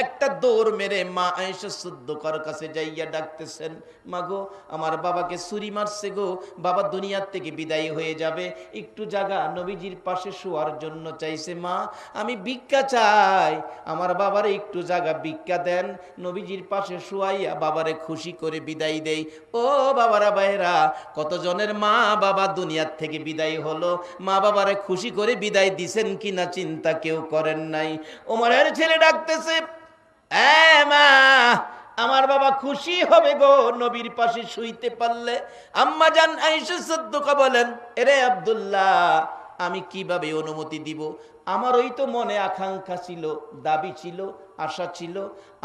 একটা দৌড় মেরে মা আয়েশা সিদ্দিকার কাছে যাইয়া ডাকতেছেন, মা গো, আমার বাবাকে ছুরি মারছে গো, বাবা দুনিয়ার থেকে বিদায় হয়ে যাবে, একটু জায়গা নবীজির পাশে শোয়ার জন্য চাইছে। মা, আমি ভিক্ষা চাই, আমার বাবারে একটু জায়গা ভিক্ষা দেন, নবীজির পাশে শোয়াইয়া বাবারে খুশি করে বিদায় দেই। ও বাবারা, ভাইরা, কতজনের মা বাবা দুনিয়ার থেকে বিদায় হলো, মা বাবারে খুশি করে বিদায় দিছেন কিনা চিন্তা কেউ করেন নাই। ওমরের ছেলে ডাকতেছে, মা, আমার বাবা খুশি হবে গো নবীর পাশে শুইতে পারলে। আম্মা জান আয়েশা সিদ্দিকা বলেন, এরে আব্দুল্লাহ, আমি কিভাবে অনুমতি দিব? আমার ওই তো মনে আকাঙ্ক্ষা ছিল, দাবি ছিল, আশা ছিল,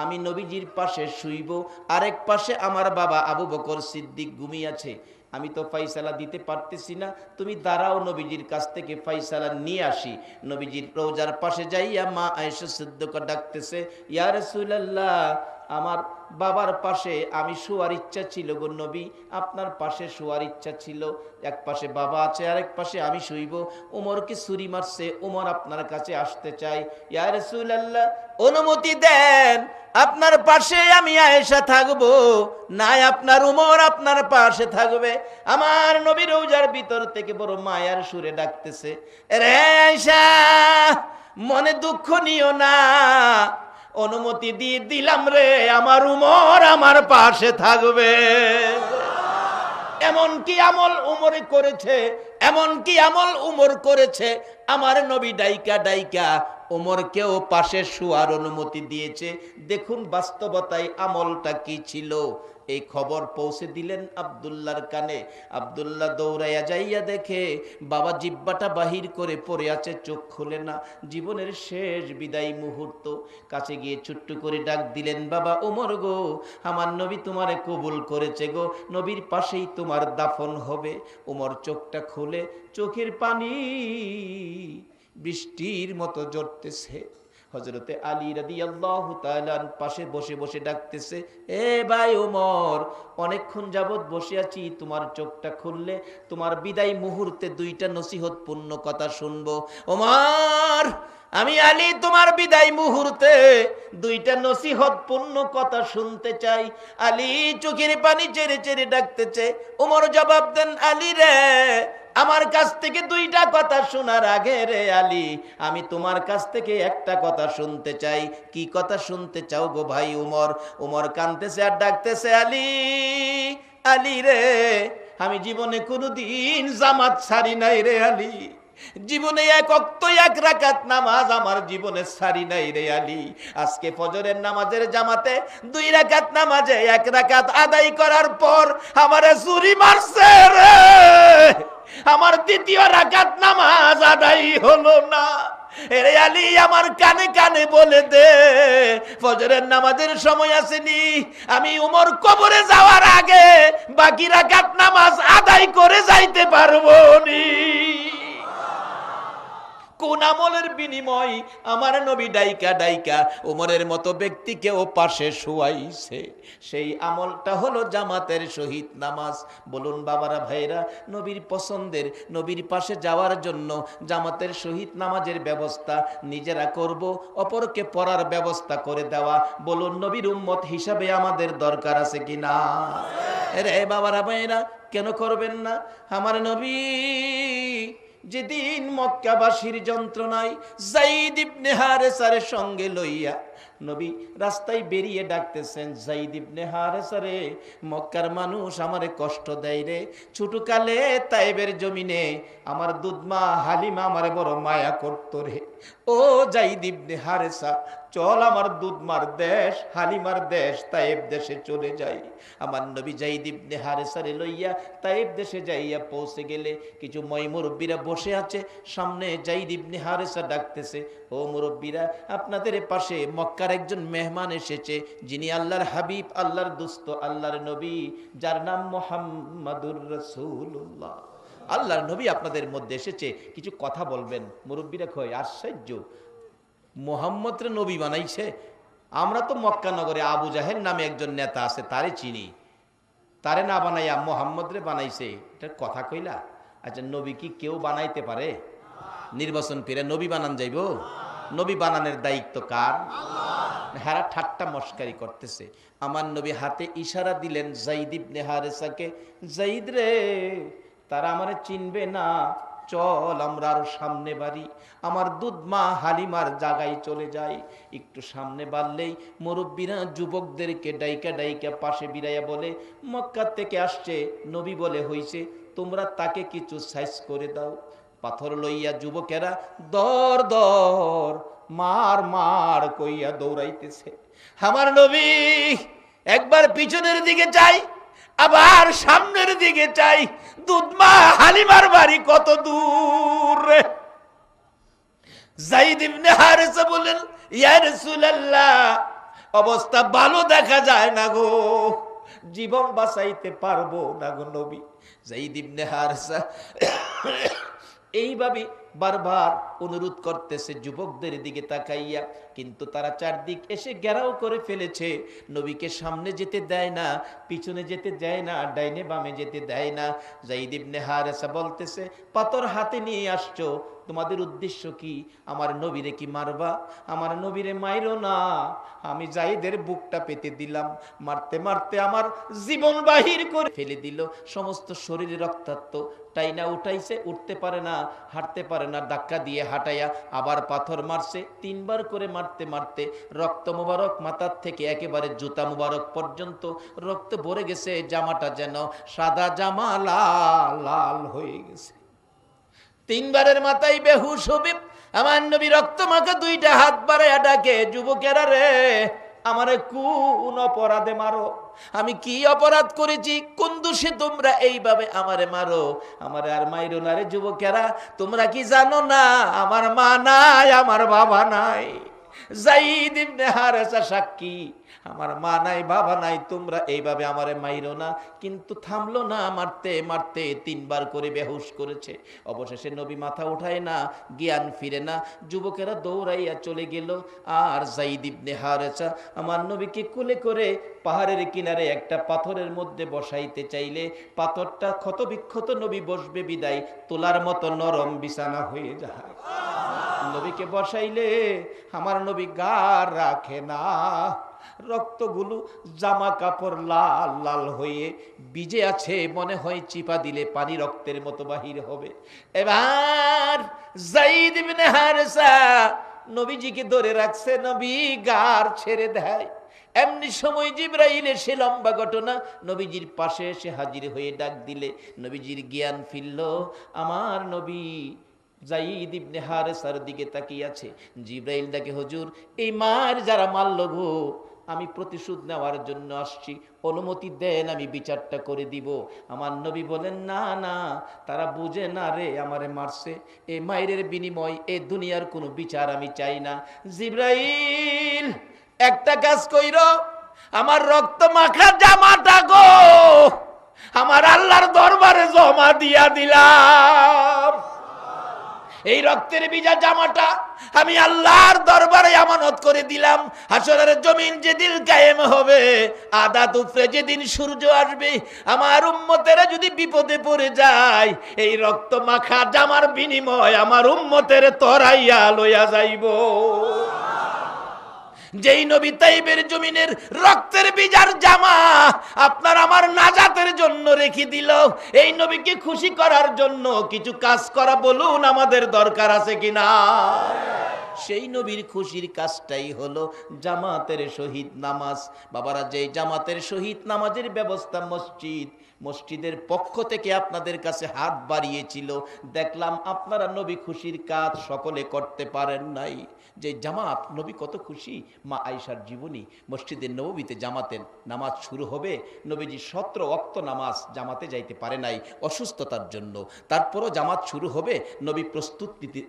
আমি নবীজির পাশে শুইব, আরেক পাশে আমার বাবা আবু বকর সিদ্দিক ঘুমিয়েছে, আমি তো ফাইসালা দিতে পারতেছি না, তুমি দাঁড়াও, নবীজির কাছ থেকে ফাইসালা নিয়ে আসি। নবীজির রওজার পাশে যাইয়া মা আয়েশা সিদ্দিকা ডাকতেছে, ইয়া রাসূলুল্লাহ, আমার বাবার পাশে আমি শোয়ার ইচ্ছা ছিল গো নবী, আপনার পাশে শোয়ার ইচ্ছা ছিল, এক পাশে বাবা আছে, আরেক পাশে আমি শুইব। ওমরকে ছুরি মারছে, ওমর আপনার কাছে আসতে চাই, ইয়া রাসূলুল্লাহ, অনুমতি দেন, আপনার পাশে আমি আয়েশা থাকবো, নাই আপনার ওমর আপনার পাশে থাকবে। আমার নবী রওজার ভিতর থেকে বড় মায়ার সুরে ডাকতেছে, রে আয়েশা, মনে দুঃখ নিও না, অনুমতি দিয়ে দিলাম রে, আমার উমর আমার পাশে থাকবে। এমন কি আমল উমরে করেছে, এমন কি আমল উমর করেছে, আমার নবী ডাইকা ডাইকা ওমরকেও পাশে শোয়ার অনুমতি দিয়েছে। দেখুন বাস্তবতায় আমলটা কি ছিল। এই খবর পৌঁছে দিলেন আব্দুল্লাহর কানে। আব্দুল্লাহ দৌড়াইয়া যাইয়া দেখে বাবা জিহ্বাটা বাহির করে পড়ে আছে, চোখ খুলে না, জীবনের শেষ বিদায় মুহূর্ত। কাছে গিয়ে ছোট্ট করে ডাক দিলেন, বাবা ওমর গো, আমার নবী তোমারে কবুল করেছে গো, নবীর পাশেই তোমার দাফন হবে। ওমর চোখটা খুলে চোখের পানি বৃষ্টির মতো ঝরতেছে। হযরতে আলী রাদিয়াল্লাহু তাআলা পাশে বসে বসে ডাকতেছে, এ ভাই ওমর, অনেকক্ষণ যাবত বসে আছি, তোমার চোখটা খুললে তোমার বিদায় মুহূর্তে দুইটা নসিহতপূর্ণ কথা শুনবো। ওমর আমি আলী তোমার বিদায় মুহূর্তে দুইটা নসিহতপূর্ণ কথা শুনতে চাই। আলী চোখের পানি চেরে চেরে ডাকতেছে। ওমর জবাব দেন, আলী রে, আমার কাছ থেকে দুইটা কথা শোনার আগে রে আলী, আমি তোমার কাছ থেকে একটা কথা শুনতে চাই। কি কথা শুনতে চাও গো ভাই উমর? উমর কাঁদতেছে আর ডাকতেছে, আলী, আলী রে, আমি জীবনে কোনোদিন জামাত ছাড়ি নাই রে আলী। জীবনে এক ওয়াক্ত এক রাকাত নামাজ আমার জীবনে ছাড়ি নাই রে আলী। আজকে ফজরের নামাজের জামাতে 2 রাকাত নামাজে 1 রাকাত আদায় করার পর আমারে চুরি মারছে রে। আমার দ্বিতীয় রাকাত নামাজ আদায় হলো না। এরে আলী, আমার কানে কানে বলে দে, ফজরের নামাজের সময় আসেনি, আমি উমর কবরে যাওয়ার আগে বাকি রাকাত নামাজ আদায় করে যাইতে পারবো নি। কোন আমলের বিনিময় আমার নবী ডাইকা ডাইকা উমরের মতো ব্যক্তিকে ও পাশে শুয়াইছে? সেই আমলটা হলো জামাতের শহীদ নামাজ। বলুন বাবারা, ভাইরা, নবীর পছন্দের, নবীর পাশে যাওয়ার জন্য জামাতের শহীদ নামাজের ব্যবস্থা নিজেরা করব, অপরকে পড়ার ব্যবস্থা করে দেওয়া, বলুন নবীর উম্মত হিসাবে আমাদের দরকার আছে কিনা? রে বাবারা, ভাইরা, কেন করবেন না? আমার নবী যেদিন মক্কাবাসীর যন্ত্রণায় যায়েদ ইবনে হারেসার সঙ্গে লইয়া নবী রাস্তায় বেরিয়ে ডাকতেছেন, যায়েদ ইবনে হারেসা রে, মক্কার মানুষ আমারে কষ্ট দেয় রে। ছোটকালে তায়েবের জমিনে আমার দুধমা হালিমা আমারে বড় মায়া করত রে। ও যায়েদ ইবনে হারেসা, চল আমার দুধমার দেশ, হালিমার দেশ, তায়েব দেশে চলে যাই। আমার নবী যায়েদ ইবনে হারেসারে লইয়া তায়েব দেশে যাইয়া পৌঁছে গেলে কিছু মুরব্বীরা বসে আছে সামনে। যায়েদ ইবনে হারেসা ডাকতেছে, ও মুরব্বীরা, আপনাদের পাশে মক্কার একজন মেহমান এসেছে, যিনি আল্লাহর হাবিব, আল্লাহর দোস্ত, আল্লাহর নবী, যার নাম মুহাম্মাদুর রাসূলুল্লাহ। আল্লাহর নবী আপনাদের মধ্যে এসেছে, কিছু কথা বলবেন। মুরব্বীরা কয়, আশ্চর্য, মুহাম্মদরে নবী বানাইছে? আমরা তো মক্কা নগরে আবু জাহেল নামে একজন নেতা আছে, তারে চিনি, তারে না বানাইয়া মুহাম্মদরে বানাইছে, এটার কথা কইলা? আচ্ছা, নবী কি কেউ বানাইতে পারে? নির্বাচন পেরে নবী বানান যাইব? নবী বানানোর দায়িত্ব কার? হারা ঠাট্টা মস্কারি করতেছে। আমার নবী হাতে ইশারা দিলেন যায়েদ ইবনে হারেসাকে, যায়েদ রে, তারা আমারে চিনবে না, চল আমরা আরো সামনে বাড়ি, আমার দুধমা হালিমার জায়গায় চলে যাই। একটু সামনে বাড়লেই মুরব্বীরা যুবকদেরকে ডাইকা ডাইকা পাশে বিরাইয়া বলে, মক্কা থেকে আসছে, নবী বলে হইছে, তোমরা তাকে কিছু সাইজ করে দাও। পাথর লইয়া যুবকেরা দর দর মার মার কইয়া দৌড়াইতেছে। আমার নবী একবার পিছনের দিকে চাই, আবার সামনের দিকে চাই, দুধমা হালিমার বাড়ি কত দূর রে? যায়েদ ইবনে হারেসা বলেন, ইয়া রাসূলুল্লাহ, অবস্থা ভালো দেখা যায় না গো, জীবন বাঁচাইতে পারবো না গো নবী। যায়েদ ইবনে হারেসা এইভাবে বারবার অনুরোধ করতেছে যুবকদের দিকে তাকাইয়া, কিন্তু তারা চারদিক এসে ঘেরাও করে ফেলেছে। নবীকে সামনে যেতে দেয় না, পিছনে যেতে দেয় না, ডাইনে বামে যেতে দেয় না। যায়েদ ইবনে হারেসা বলতেছে, পাথর হাতে নিয়ে আসছো, তোমাদের উদ্দেশ্য কি? আমার নবীরে কি মারবা? আমার নবীরে মাইরো না। আমি যায়েদের বুকটা পেতে দিলাম, মারতে মারতে আমার জীবন বাহির করে ফেলে দিল, সমস্ত শরীরে রক্তাক্ত, টাইনা উঠাইছে, উঠতে পারে না, হাঁটতে পারে না, ধাক্কা দিয়ে হাঁটাইয়া আবার পাথর মারছে। 3 বার করে মারতে মারতে রক্ত মুবারক মাথার থেকে একেবারে জুতা মুবারক পর্যন্ত রক্ত ভরে গেছে। জামাটা যেন সাদা জামা লাল লাল হয়ে গেছে। 3 বারের মাথায় বেহুশ হবে। আমার নবী রক্ত মাখা 2টা হাত বাড়াইয়া ডাকে, যুবকেরা রে, আমারে কোন অপরাধে মারো? আমি কি অপরাধ করেছি? কোন দোষে তোমরা এইভাবে আমারে মারো? আমারে আর মাইরো না রে যুবকেরা। তোমরা কি জানো না আমার মা নাই, আমার বাবা নাই? যায়েদ ইবনে হারেসা সাক্ষী, আমার মা নাই, বাবা নাই, তোমরা এইভাবে আমারে মাইরো না। কিন্তু থামলো না, মারতে মারতে 3 বার করে বেহুশ করেছে। অবশেষে নবী মাথা উঠায় না, জ্ঞান ফিরে না, যুবকেরা দৌড়াইয়া চলে গেল। আর যায়েদ ইবনে হারেসা আমার নবীকে কোলে করে পাহাড়ের কিনারে একটা পাথরের মধ্যে বসাইতে চাইলে পাথরটা ক্ষত বিক্ষত, নবী বসবে বিদায় তোলার মতো নরম বিছানা হয়ে যায়। নবীকে বসাইলে আমার নবী গার রাখে না, রক্তগুলো জামা কাপড় লাল লাল হয়ে ভিজে আছে, মনে হয় চিপা দিলে পানি রক্তের মতো বাহির হবে। এবার যায়েদ ইবনে হারেসা নবীজিকে ধরে রাখছে, নবী গার ছেড়ে দেয়। এমনি সময় জিবরাইল এসে, লম্বা ঘটনা, নবীজির পাশে এসে হাজির হয়ে ডাক দিলে নবীজির জ্ঞান ফিরল। আমার নবী যায়েদ ইবনে হারেসার দিকে তাকিয়ে আছে। জিবরাইল ডাকে, হুজুর এই মার যারা মারল গো, আমি প্রতিশোধ নেওয়ার জন্য আসছি, অনুমতি দেন আমি বিচারটা করে দিব। আমার নবী বলেন, না না, তারা বুঝে না রে, আমারে মারছে, এই মায়ের বিনিময় এ দুনিয়ার কোনো বিচার আমি চাই না। জিবরাইল একটা কাজ কইর, আমার রক্ত মাখা জামাটা গো আমার আল্লাহর দরবারে জমা দিয়া দিলাম। এই রক্তের ভিজা জামাটা আমি আল্লাহর দরবারে আমানত করে দিলাম। হাসরের জমিন যেদিন কায়েম হবে, আদাত উপরে যেদিন সূর্য আসবে, আমার উম্মতেরা যদি বিপদে পড়ে যায়, এই রক্ত মাখা জামার বিনিময় আমার উম্মতের তরাইয়া লইয়া যাইব। যেই নবী তাইবের জমিনের রক্তের বিজার জামা আপনার আমার নাজাতের জন্য রেখে দিল, এই নবীকে খুশি করার জন্য কিছু কাজ করা বলুন আমাদের দরকার আছে কিনা? সেই নবীর খুশির কাজটাই হলো জামাতের শহীদ নামাজ। বাবারা, যেই জামাতের শহীদ নামাজের ব্যবস্থা মসজিদের পক্ষ থেকে আপনাদের কাছে হাত বাড়িয়েছিল, দেখলাম আপনারা নবী খুশির কাজ সকলে করতে পারেন নাই। যে জামাত, নবী কত খুশি। মা আয়েশার জীবনী, মসজিদের নববীতে জামাতের নামাজ শুরু হবে, নবীজি 17 ওয়াক্ত নামাজ জামাতে যাইতে পারে নাই অসুস্থতার জন্য। তারপরও জামাত শুরু হবে, নবী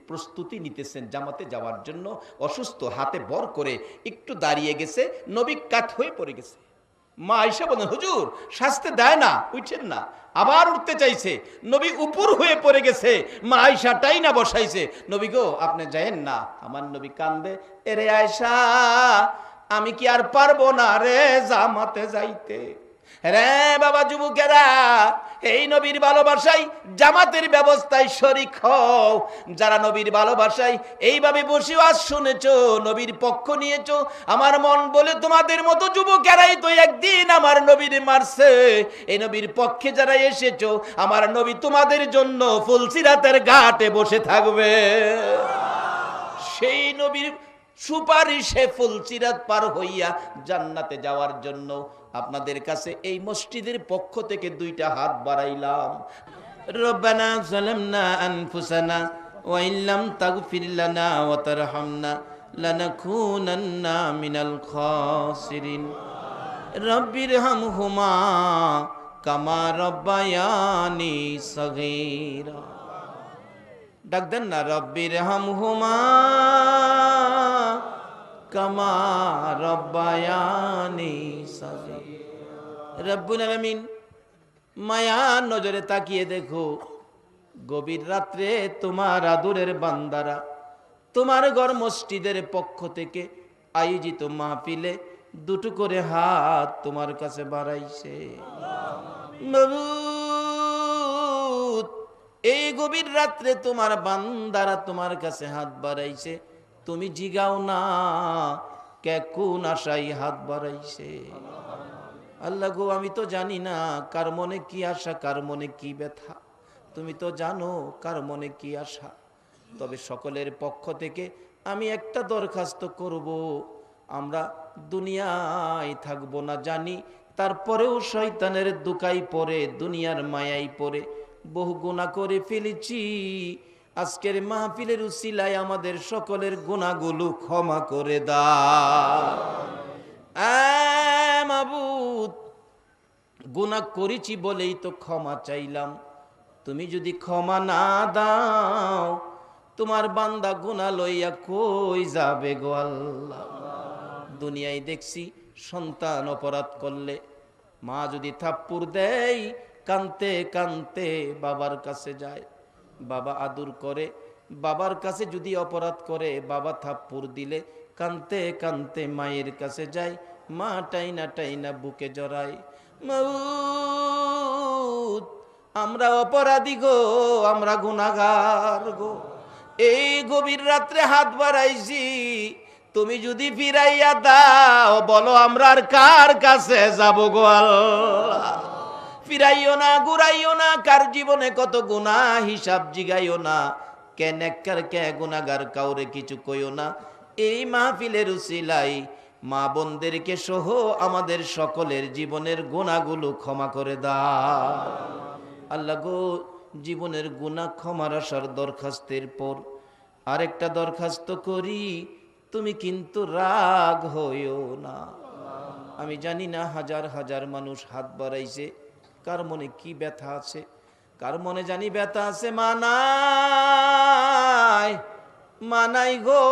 প্রস্তুতি নিতেছেন জামাতে যাওয়ার জন্য। অসুস্থ, হাতে বর করে একটু দাঁড়িয়ে গেছে, নবী কাত হয়ে পড়ে গেছে। মা আয়েশা বলেন, হুজুর শাস্তি দেয় না, উঠছেন না। আবার উঠতে চাইছে, নবী উপর হয়ে পড়ে গেছে, মা আয়েশা টাই না বসাইছে, নবী গো আপনি যায়েন না। আমার নবী কান্দে, এরে আয়েশা আমি কি আর পারবো না রে জামাতে যাইতে? রে বাবা যুবকেরা, এই নবীর ভালোবাসায় জামাতের ব্যবস্থায় শরীক হও। যারা নবীর ভালোবাসায় এইভাবে বসে আজ শুনেছো, নবীর পক্ষ নিয়েছো, আমার মন বলে তোমাদের মতো যুবকেরাই তো একদিন আমার নবীর মারছে। এই নবীর পক্ষে যারা এসেছো, আমার নবী তোমাদের জন্য ফুলসিরাতের ঘাটে বসে থাকবে। সেই নবীর সুপারিশে ফুলসিরাত পার হইয়া জান্নাতে যাওয়ার জন্য আপনাদের কাছে এই মসজিদের পক্ষ থেকে 2টা হাত বাড়াইলাম। রব্বানা যালামনা আনফুসানা ওয়া ইল্লাম তাগফির লানা ওয়া তারহামনা লানাকুনান্না মিনাল খাসিরিন। রব্বিরহামহুমা কামা রব্বায়ানি সগীরা। ডাক দেন না, রব্বিরহামহুমা কামা রব্বায়ানি সগীরা। রব্বুল আলামিন মায়া নজরে তাকিয়ে দেখো, গভীর রাত্রে তোমার আদরের বান্দারা তোমার ঘর মসজিদের পক্ষ থেকে আয়োজিত মাহফিলে 2টো করে হাত তোমার কাছে বাড়াইছে। মাবুদ, এই গভীর রাত্রে তোমার বান্দারা তোমার কাছে হাত বাড়াইছে, তুমি জিগাও না কে কোন আশাই হাত বাড়াইছে। আল্লাহ গো, আমি তো জানি না কার মনে কি আশা, কার মনে কি ব্যথা, তুমি তো জানো কার মনে কি আশা। তবে সকলের পক্ষ থেকে আমি একটা দরখাস্ত করব, আমরা দুনিয়ায় থাকবো না জানি, তারপরেও শয়তানের দুকাই পড়ে, দুনিয়ার মায়াই পড়ে বহু গুনাহ করে ফেলেছি। আজকের মাহফিলের উসিলায় আমাদের সকলের গুনাহগুলো ক্ষমা করে দাও। মাবুদ, গুনাহ করেছি বলেই তো ক্ষমা চাইলাম, তুমি যদি ক্ষমা না দাও তোমার বান্দা গুনাহ লইয়া কই যাবে গো আল্লাহ। দুনিয়ায় দেখছি সন্তান অপরাধ করলে মা যদি থাপ্পড় দেয়, কানতে কানতে বাবার কাছে যায়, বাবা আদর করে। বাবার কাছে যদি অপরাধ করে, বাবা থাপ্পড় দিলে কানতে কানতে মায়ের কাছে যায়, মা টাইনা টাইনা বুকে জড়ায়। মাউত, আমরা অপরাধী গো, আমরা গুনাহগার গো, এই গভীর রাত্রে হাত বাড়াইছি, তুমি যদি ফিরাইয়া দাও, বলো আমরা আর কার কাছে যাব গো আল্লাহ। ফিরাইও না, ঘুরাইও না, কার জীবনে কত গুনাহ হিসাব জিগাইও না, কে নেককার কে গুনাহগার কাউরে কিছু কইও না। এই মাহফিলের উসিলাই মা বোনদেরকে সহ আমাদের সকলের জীবনের গুনাহগুলো ক্ষমা করে দাও আল্লাহ গো। জীবনের গুনাহ ক্ষমার আসার দরখাস্তের পর আরেকটা দরখাস্ত করি, তুমি কিন্তু রাগ হইও না। আমি জানি না হাজার হাজার মানুষ হাত বাড়াইছে, কার মনে কি ব্যথা আছে, কার মনে জানি ব্যথা আছে। মানাই মানাই গো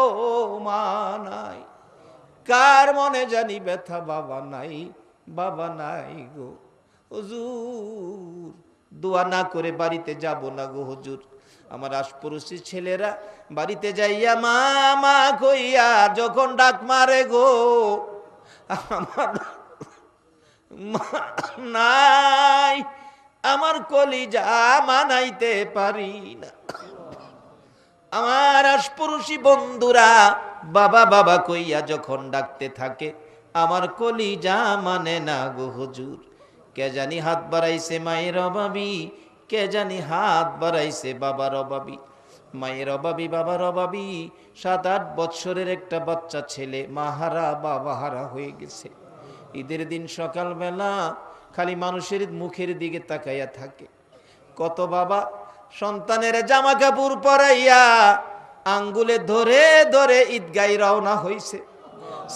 মানাই, কার মনে জানি ব্যথা, বাবা নাই বাবা নাই গো হুজুর। দোয়া না করে বাড়িতে যাব না গো হুজুর। আমার আশপড়শি ছেলেরা বাড়িতে যাইয়া মা মা কইয়া যখন ডাক মারে গো, আমার নাই, আমার কলিজা মানাইতে পারি না। আমার আশপড়শি বন্ধুরা বাবা বাবা কইয়া যখন ডাকতে থাকে, আমার কলিজা মানে না গো হুজুর। কে জানি হাত বাড়াইছে মায়ের অভাবী, কে জানি হাত বাড়াইছে বাবার অভাবী। মায়ের অভাবী বাবার অভাবী, 7-8 বৎসরের একটা বাচ্চা ছেলে মাহারা বাবা হারা হয়ে গেছে। ঈদের দিন সকালবেলা খালি মানুষের মুখের দিকে তাকাইয়া থাকে। কত বাবা সন্তানের জামা কাপড় পরাইয়া আঙ্গুলে ধরে ধরে ঈদগাই রওনা হইছে।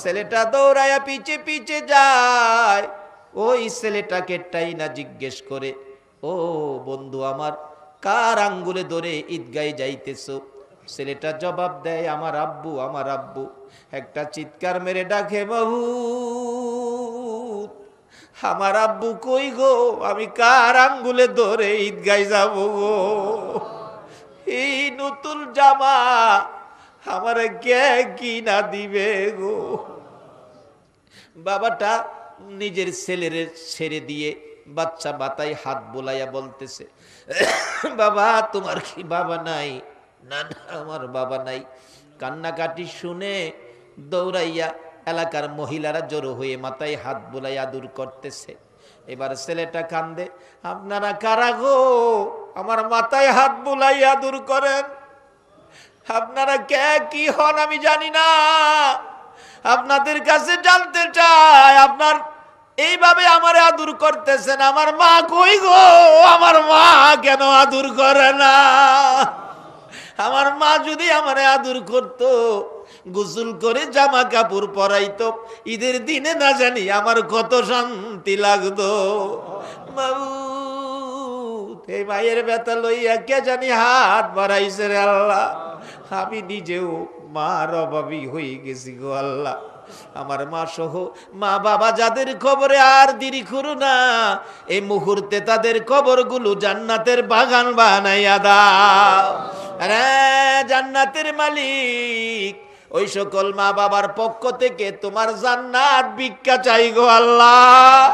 ছেলেটা দৌড়াইয়া পিছে পিছে যায়, ওই ছেলেটাকে টাইনা জিজ্ঞেস করে, ও বন্ধু আমার, কার আঙ্গুলে ধরে ঈদগাই যাইতেছো? ছেলেটা জবাব দেয়, আমার আব্বু আমার আব্বু। একটা চিৎকার মেরে ডাকে, বাবু আমার আব্বু কই গো, আমি কার আঙ্গুলে ধরে ঈদগাই যাব গো? এই নতুন জামা আমার কে কিনা দিবে গো? বাবাটা নিজের ছেলের ছেড়ে দিয়ে বাচ্চা বাতায় হাত বোলাইয়া বলতেছে, বাবা তোমার কি বাবা নাই? না না আমার বাবা নাই। কান্নাকাটি শুনে দৌড়াইয়া এলাকার মহিলারা জড়ো হয়ে মাথায় হাত বোলাই আদর করতেছে। এবার ছেলেটা কান্দে, আপনারা কারা গো আমার মাথায় হাত বোলাই আদর করেন? আপনারা কে কি হন আমি জানি না, আপনাদের কাছে জানতে চাই, আপনার এইভাবে আমার আদর করতেছেন, আমার মা কই গো? আমার মা কেন আদর করে না? আমার মা যদি আমার আদর করত, গোসল করে জামা কাপড় পরাইতো, ঈদের দিনে না জানি আমার কত শান্তি লাগতো। বাবু এই মায়ের ব্যথা লইয়া কে জানি হাত বাড়াইছে রে আল্লাহ। আমি নিজেও মার অভাবী হয়ে গেছি গো আল্লাহ। আমার মা সহ মা বাবা যাদের কবরে আর দেরি করো না, এই মুহূর্তে তাদের কবরগুলো জান্নাতের বাগান বানাইয়া দাও। আরে জান্নাতের মালিক, ওই সকল মা বাবার পক্ষ থেকে তোমার জান্নাত ভিক্ষা চাই গো আল্লাহ,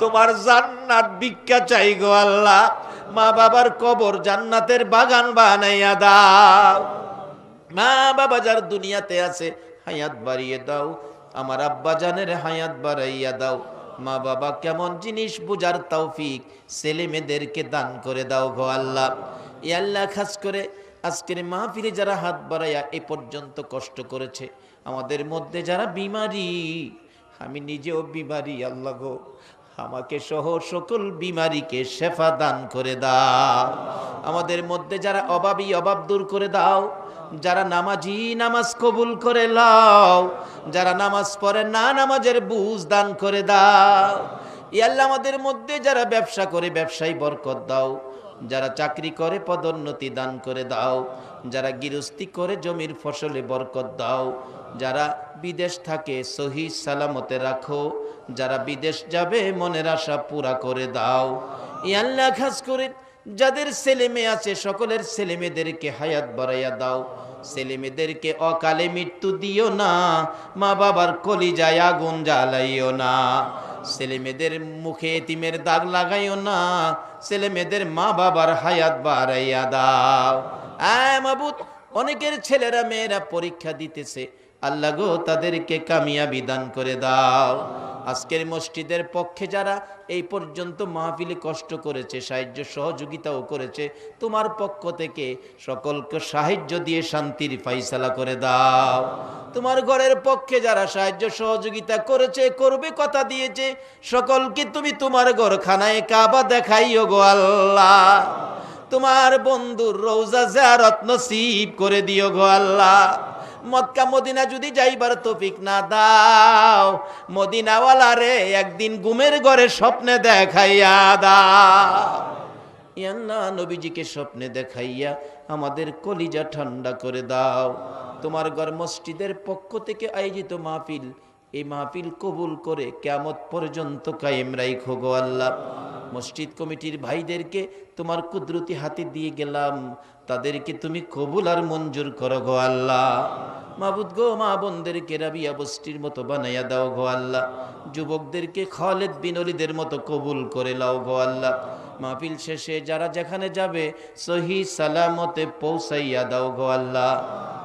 তোমার জান্নাত ভিক্ষা চাই গো আল্লাহ। মা বাবার কবর জান্নাতের বাগান বানাইয়া দাও। মা বাবা যার দুনিয়াতে আছে হায়াত বাড়িয়ে দাও, আমার আব্বা জানের হায়াত বাড়াইয়া দাও। মা বাবা কেমন জিনিস বুঝার তৌফিক ছেলে মেয়েদেরকে দান করে দাও গো আল্লাহ। এ আল্লাহ, খাস করে আজকের মাহফিলে যারা হাত বাড়াইয়া এ পর্যন্ত কষ্ট করেছে, আমাদের মধ্যে যারা বিমারি, আমি নিজেও বিমারি আল্লাহ গো, আমাকে সহ সকল বিমারিকে শেফা দান করে দাও। আমাদের মধ্যে যারা অভাবী অভাব দূর করে দাও, যারা নামাজি নামাজ কবুল করে লাও, যারা নামাজ পড়ে না নামাজের বুঝ দান করে দাও। ই আল্লাহ, আমাদের মধ্যে যারা ব্যবসা করে ব্যবসায় বরকত দাও, যারা চাকরি করে পদোন্নতি দান করে দাও, যারা গৃহস্থী করে জমির ফসলে বরকত দাও, যারা বিদেশ থাকে সহি সালামতে রাখো, যারা বিদেশ যাবে মনের আশা পুরা করে দাও। ই আল্লাহ, খাস করে যাদের ছেলে মেয়ে আছে সকলের ছেলে মেয়েদেরকে হায়াত বাড়াইয়া দাও, ছেলে মেয়েদেরকে অকালে মৃত্যু দিও না, মা বাবার কলিজায় আগুন জ্বালাইও না, ছেলে মেয়েদের মুখে এতিমের দাগ লাগাইও না, ছেলে মেয়েদের মা বাবার হায়াত বাড়াইয়া দাও। আয় মাবুদ, অনেকের ছেলেরা মেয়েরা পরীক্ষা দিতেছে, আল্লাহ গো তাদেরকে কামিয়াবি দান করে দাও। আজকের মসজিদের পক্ষে যারা এই পর্যন্ত মাহফিলে কষ্ট করেছে, সাহায্য সহযোগিতাও করেছে, তোমার পক্ষ থেকে সকলকে সাহায্য দিয়ে শান্তির ফাইসালা করে দাও। তোমার ঘরের পক্ষে যারা সাহায্য সহযোগিতা করেছে, করবে, কথা দিয়েছে, সকলকে তুমি তোমার ঘরখানায় কাবা দেখাইও গো আল্লাহ। তোমার বন্ধুর রওজা জিয়ারত নসিব করে দিও গো আল্লাহ। মক্কা মদিনা যদি যাইবার তৌফিক না দাও, মদিনাওয়ালা রে একদিন ঘুমের ঘরে স্বপ্নে দেখাইয়া দাও। ইয়া আল্লাহ, নবীজিকে স্বপ্নে দেখাইয়া আমাদের কলিজা ঠান্ডা করে দাও। তোমার ঘর মসজিদের পক্ষ থেকে আয়োজিত মাহফিল, এই মাহফিল কবুল করে কিয়ামত পর্যন্ত কায়েম রাখো গো আল্লাহ। মসজিদ কমিটির ভাইদেরকে তোমার কুদরতি হাতে দিয়ে গেলাম, তাদেরকে তুমি কবুল আর মঞ্জুর করো গো আল্লাহ। মাবুদ গো, মা বোনদেরকে রাবিয়া বস্তির মতো বানাইয়া দাও গো আল্লাহ। যুবকদেরকে খালেদ বিন ওলীদের মতো কবুল করে লাও গো আল্লাহ। মাহফিল শেষে যারা যেখানে যাবে সহি সালামতে পৌঁছাইয়া দাও গো আল্লাহ।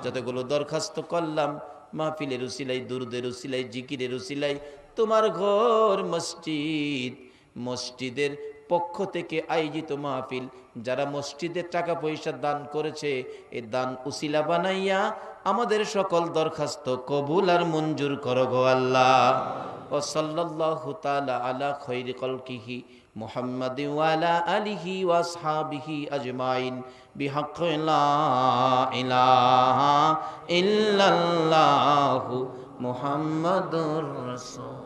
যতগুলো দরখাস্ত করলাম মাহফিলের উসিলাই, দুরুদের উসিলাই, জিকিরের উসিলাই, তোমার ঘর মসজিদ, মসজিদের পক্ষ থেকে আয়োজিত মাহফিল, যারা মসজিদের টাকা পয়সা দান করেছে, এই দান উসিলা বানাইয়া আমাদের সকল দরখাস্ত কবুল আর মঞ্জুর করো গো আল্লাহ। ও সাল্লাল্লাহু তাআলা আলা খায়রি খালকিহি মুহাম্মাদিন ওয়া আলা আলিহি ওয়া আসহাবিহি আজমাইন বিহাক্কি লা ইলাহা ইল্লাল্লাহু মুহাম্মাদুর রাসূল।